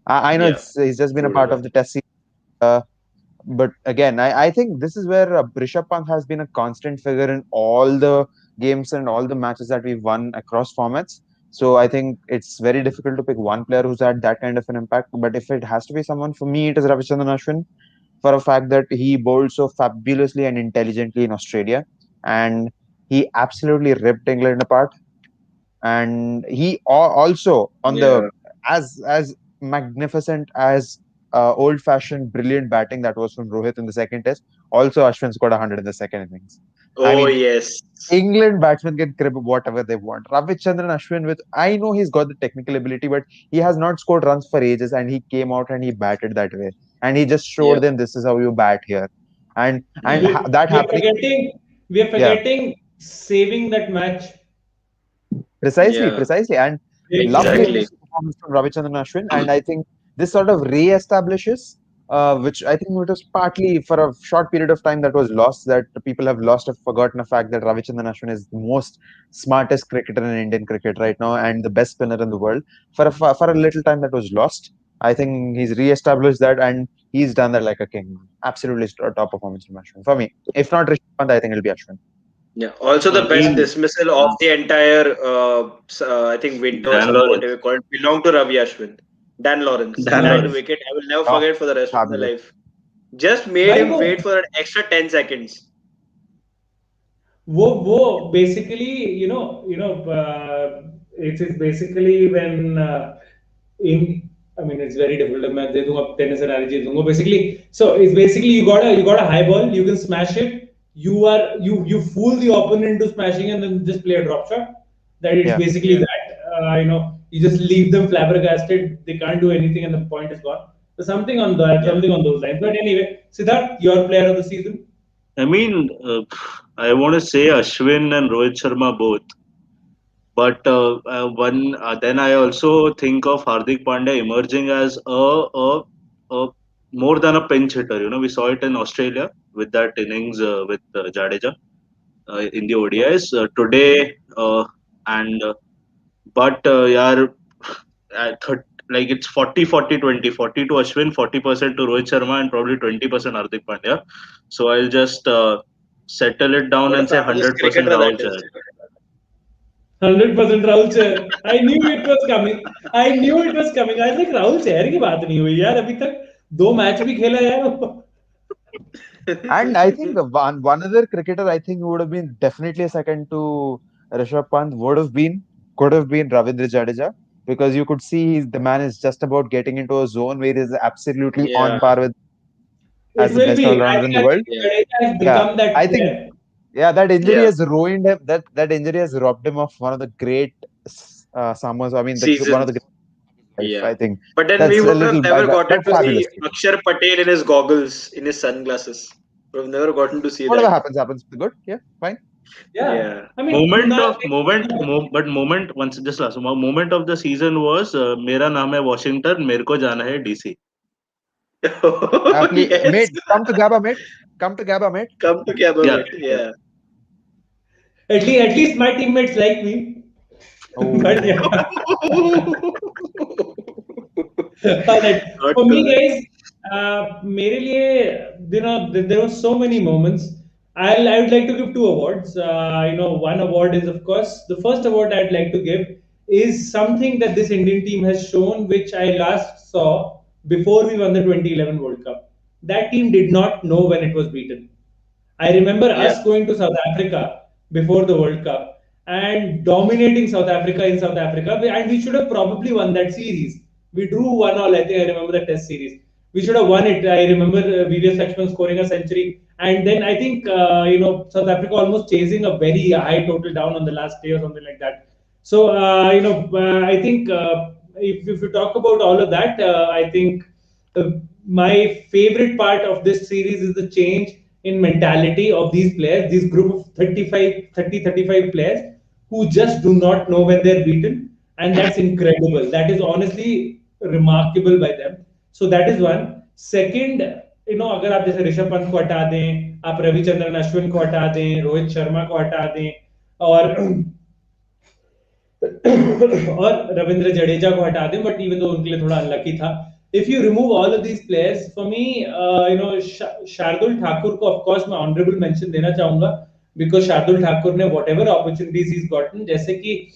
I know Yeah, it's he's just been a true to part that. of the test series. But again, I think this is where Rishabh Pant has been a constant figure in all the games and all the matches that we've won across formats. So I think it's very difficult to pick one player who's had that kind of an impact. But if it has to be someone, for me, it is Ravichandran Ashwin for a fact that he bowled so fabulously and intelligently in Australia, and he absolutely ripped England apart. And he also on the Yeah. as magnificent as old-fashioned brilliant batting that was from Rohit in the second test. Also, Ashwin scored 100 in the second innings. I Oh mean, yes. England batsmen can crib whatever they want. Ravichandran Ashwin, with I know he's got the technical ability, but he has not scored runs for ages, and he came out and he batted that way, and he just Yeah. showed them this is how you bat here, and Yeah. that We are happening, forgetting. We are yeah, forgetting saving that match. Yeah. precisely, and lovely Exactly. innings performance from Ravichandran Ashwin, and I think this sort of re-establishes. Which I think it was partly for a short period of time that was lost, that people have lost or forgotten the fact that Ravichandran Ashwin is the most smartest cricketer in Indian cricket right now and the best spinner in the world. For a little time that was lost. I think he's re-established that and he's done that like a king. Absolutely top performance from Ashwin. For me, if not Rishabh Pant, I think it'll be Ashwin. Yeah. Also, the For best me, dismissal of the entire, I think, winter or Dan summer, whatever Lawrence. you call it, belonged to Ravi Ashwin. Dan Lawrence. Dan That Hmm. Lawrence. wicket, I will never Oh, forget for the rest of my fabulous. life. Just made भाई him wait for an extra 10 seconds. वो basically it is basically when in I mean it's very difficult. मैं दे दूंगा tennis analogy दूंगा basically. So it's basically you got a high ball, you can smash it. You fool the opponent into smashing and then just play a drop shot. that it's Yeah. basically that you just leave them flabbergasted. They can't do anything, and the point is gone. So something on that, Yeah. something on those lines. But anyway, Siddharth, your player of the season. I mean, I want to say Ashwin and Rohit Sharma both, but then I also think of Hardik Pandya emerging as a more than a pinch hitter. You know, we saw it in Australia with that innings with Jadeja in the ODIs today, and but yeah, like it's 40-40-20, 40 to Ashwin, 40% to Rohit Sharma, and probably 20% Hardik Pandya. So I'll just settle it down What a and say fabulous 100% cricketer that Rahul is. Chahar. 100% Rahul Chahar. I knew it was coming. I knew it was coming. I was like Rahul Chahar की बात नहीं हुई यार अभी तक दो match भी खेला यार वो. And I think one other cricketer I think would have been definitely a second to Rishabh Pant could have been Ravindra Jadeja, because you could see the man is just about getting into a zone where he is absolutely on Yeah, par with It as the will best be. all-rounder in the I world. think yeah, Jadeja has Yeah, become that I think player. yeah, that injury yeah. has ruined him. That injury has robbed him of one of the great summers. I mean, one of the Seasons. great life. Yeah. I think But then we that's a would have little never gotten but to see fabulous. Akshar Patel in his goggles, in his sunglasses. We've never gotten to see Whatever that. happens, happens for the good. Yeah, fine. Yeah. Yeah. I mean, Moment Kunal. of moment once just last moment of the season was मेरा नाम है Washington, मेरे को जाना है DC. Please, Yes. mate, come to Gaba, mate. Come to Gaba, mate. Come to Yeah, Gabba, yeah. yeah. At least my teammates like me. But Oh, yeah. All right. Not For me, good. guys, मेरे लिए there were so many moments. I would like to give two awards. One award is of course the first award I'd like to give is something that this Indian team has shown, which I last saw before we won the 2011 World Cup. That team did not know when it was beaten. I remember Yeah. us going to South Africa before the World Cup and dominating South Africa in South Africa, and we should have probably won that series. We drew 1-1. I think I remember the Test series. We should have won it. I remember Veeraj Lakshman scoring a century, and then I think South Africa almost chasing a very high total down on the last day or something like that. So I think if you talk about all of that, I think uh, my favorite part of this series is the change in mentality of these players, this group of 35 players who just do not know when they're beaten. And that's incredible. That is honestly remarkable by them. So that is one. Second, अगर आप जैसे ऋषभ पंत को हटा दें, आप रविचंद्रन अश्विन को हटा दें, रोहित शर्मा को हटा दें, और और रविंद्र जडेजा को हटा दें, बट इवन तो उनके लिए थोड़ा अनलकी था. If you remove all of these players, for me Shardul Thakur को ऑफ कोर्स मैं ऑनरेबल मेंशन देना चाहूंगा, बिकॉज शार्दुल ठाकुर ने whatever opportunities he gotten, जैसे कि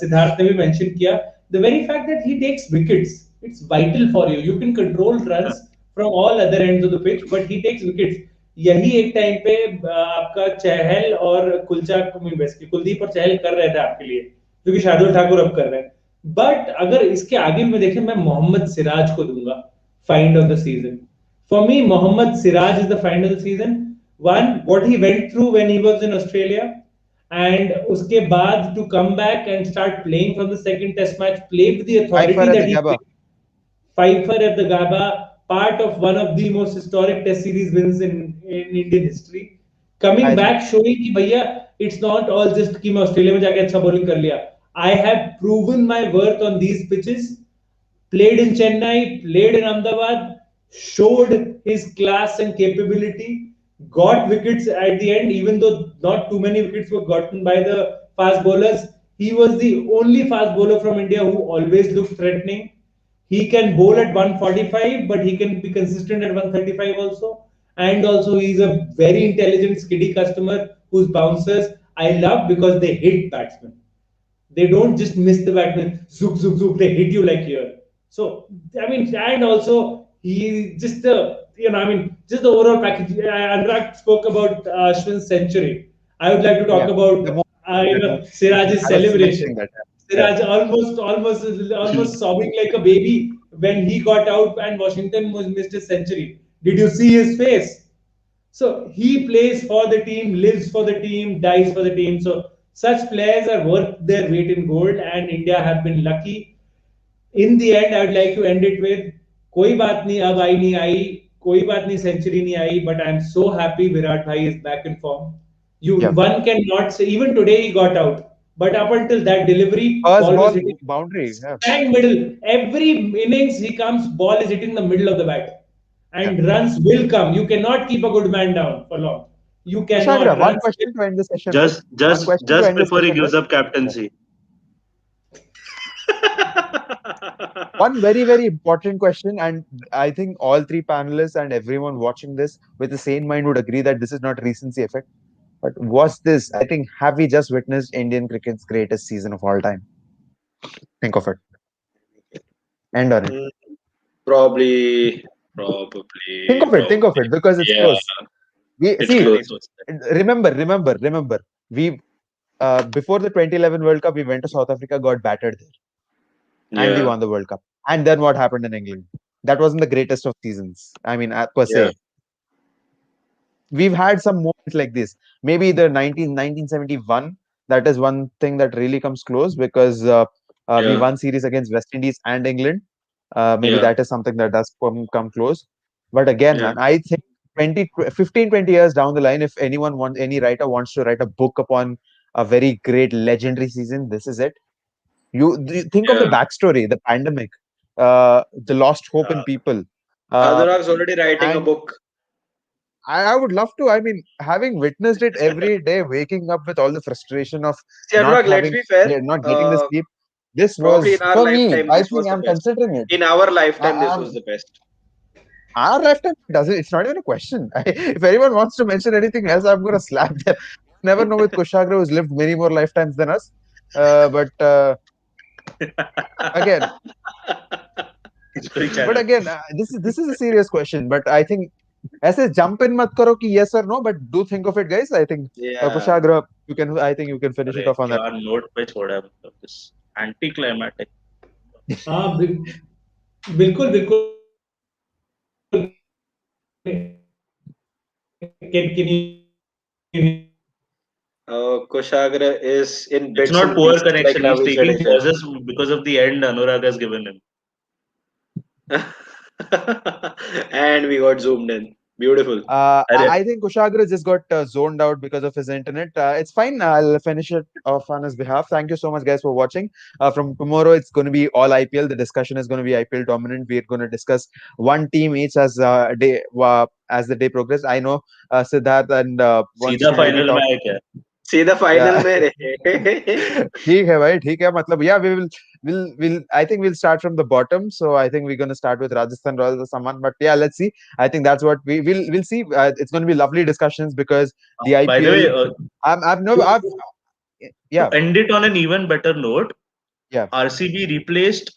सिद्धार्थ ने भी मेंशन किया, the very fact that he takes wickets, it's vital for you. You can control runs from all other ends of the pitch, but he takes wickets. यही एक time पे आपका चहल और कुलचा कुलदीप और चहल कर रहे थे आपके लिए, जो कि शार्दुल ठाकुर अब कर रहे हैं. बट अगर इसके आगे में देखें, मैं मोहम्मद सिराज को दूंगा find of the season. For me Mohammed Siraj is the find of the season. One, what he went through when he was in Australia, and उसके बाद to come back and start playing from the second test match, play with the Pfeiffer authority at that the he Gaba. Pfeiffer at the Gaba, part of one of the most historic Test series wins in Indian history. Coming I think back, showing कि भैया it's not all just कि मैं Australia में जाके अच्छा bowling कर लिया. I have proven my worth on these pitches. Played in Chennai, played in Ahmedabad, showed his class and capability, got wickets at the end, even though not too many wickets were gotten by the fast bowlers. He was the only fast bowler from India who always looked threatening. He can bowl at 145, but he can be consistent at 135 also. And also, he's a very intelligent, skiddy customer whose bouncers I love because they hit batsmen. They don't just miss the batsman, zook, zook, zook, they hit you like here. So, I mean, and also, he just just the overall package. Anurag spoke about Ashwin's century. I would like to talk yeah. about The moment, the moment. Siraj's I was celebration. mentioning that. Yeah. Siraj almost sobbing like a baby when he got out and Washington was missed his century. Did you see his face? So he plays for the team, lives for the team, dies for the team. So Such players are worth their weight in gold, and India have been lucky. In the end, I would like to end it with कोई बात नहीं अब आई नहीं आई कोई बात नहीं century नहीं आई but I'm so happy Virat Bhai is back in form. You Yeah. one cannot say even today he got out, but up until that delivery, First ball was ball hitting boundary. Yeah. bang middle. Every innings he comes, ball is hitting the middle of the bat, Yeah. and runs will come. You cannot keep a good man down for long. You Kushagra, cannot. one Runs question to end the session with. Just One just question to just end the before he session gives with. up Yeah. captaincy. One very, very important question, and I think all three panelists and everyone watching this with the same mind would agree that this is not recency effect. But was this, I think, have we just witnessed Indian cricket's greatest season of all time? Think of it. End on it. Mm, probably, Think of probably. it, because it's Yeah, close. We it's see, close. remember. We before the 2011 World Cup, we went to South Africa, got battered there, and we Yeah, won the World Cup. And then what happened in England? That wasn't the greatest of seasons. I mean, per yeah, se, we've had some moments like this. Maybe the 1971, that is one thing that really comes close, because we yeah, won series against West Indies and England. Maybe yeah, that is something that does come close. But again, yeah. man, I think 15, 20 years down the line, if any writer wants to write a book upon a very great legendary season, this is it. You think of the Yeah. backstory, the pandemic, the lost hope in Uh, people. Uh, Anurag's already writing a and book. I would love to. I mean, having witnessed it every day, waking up with all the frustration of See, Anurag, let's be fair. not getting the sleep. This Probably was in our for me. lifetime, I this think was the I'm best. considering it. In our lifetime, this I, was the best. our lifetime doesn't. It's not even a question. If anyone wants to mention anything else, I'm gonna slap them. Never know with Kushagra, who's lived many more lifetimes than us. But again, History but channel. again, this is a serious question. But I think ऐसे jump in मत करो कि yes or no, but do think of it, guys. I think Yeah. Kushagra, you can. I think you can finish it अरे off on that. क्या note पे छोड़ा है मतलब this anti climatic. हाँ बिल्कुल बिल्कुल can you Kushagra is in It's bits not and poor pieces like connection. He's Ravi taking Jadeja. pauses because of the end Anurag has given him. And we got zoomed in. Beautiful. अरे I think Kushagra just got zoned out because of his internet. It's fine. I'll finish it off on his behalf. Thank you so much, guys, for watching. From tomorrow, it's going to be all IPL. The discussion is going to be IPL dominant. We're going to discuss one team each as the day progresses. I know Siddharth and wants सीधा to maybe final में talk. आया क्या? See the final Yeah. में रहे. ठीक है भाई ठीक है मतलब yeah we'll I think we'll start from the bottom, so I think we're going to start with Rajasthan Royals or someone, but yeah, let's see. I think that's what we'll see. It's going to be lovely discussions because the By the way, IPL I've no to, I've to yeah end it on an even better note, yeah RCB replaced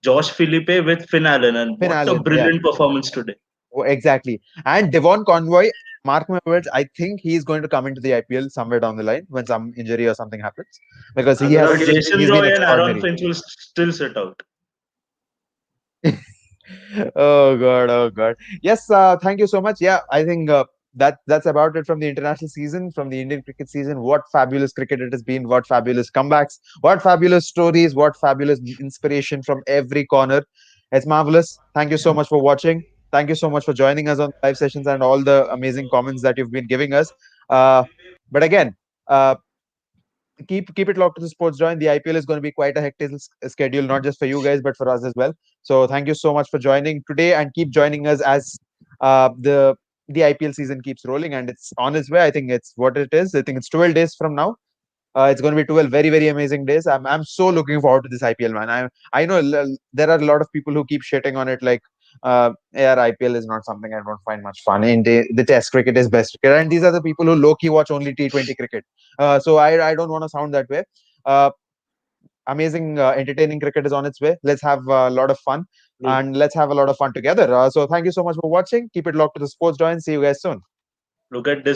Josh Philippe with Finn Allen, and Finn what a Allen, yeah. brilliant performance today. Exactly. And Devon Convoy, mark my words, I think he's going to come into the IPL somewhere down the line when some injury or something happens, because Anurag, But Jason he's been Roy and Aaron extraordinary. Finch will still sit out. Oh god, yes, thank you so much. Yeah, I think that's about it from the international season, from the Indian cricket season. What fabulous cricket it has been, what fabulous comebacks, what fabulous stories, what fabulous inspiration from every corner. It's marvelous. Thank you so much for watching. Thank you so much for joining us on live sessions and all the amazing comments that you've been giving us. But again, uh, keep it locked to the sports join. The IPL is going to be quite a hectic schedule, not just for you guys, but for us as well. So thank you so much for joining today, and keep joining us as the IPL season keeps rolling and it's on its way. I think it's what it is. I think it's 12 days from now. It's going to be 12 very, very amazing days. I'm so looking forward to this IPL, man. I know there are a lot of people who keep shitting on it, like, yeah, IPL is not something I don't find much fun. And the Test cricket is best cricket, and these are the people who low key watch only T20 cricket. So I don't want to sound that way. Uh, Amazing, entertaining cricket is on its way. Let's have a lot of fun, and let's have a lot of fun together. So thank you so much for watching. Keep it locked to the sports join. See you guys soon. Look at this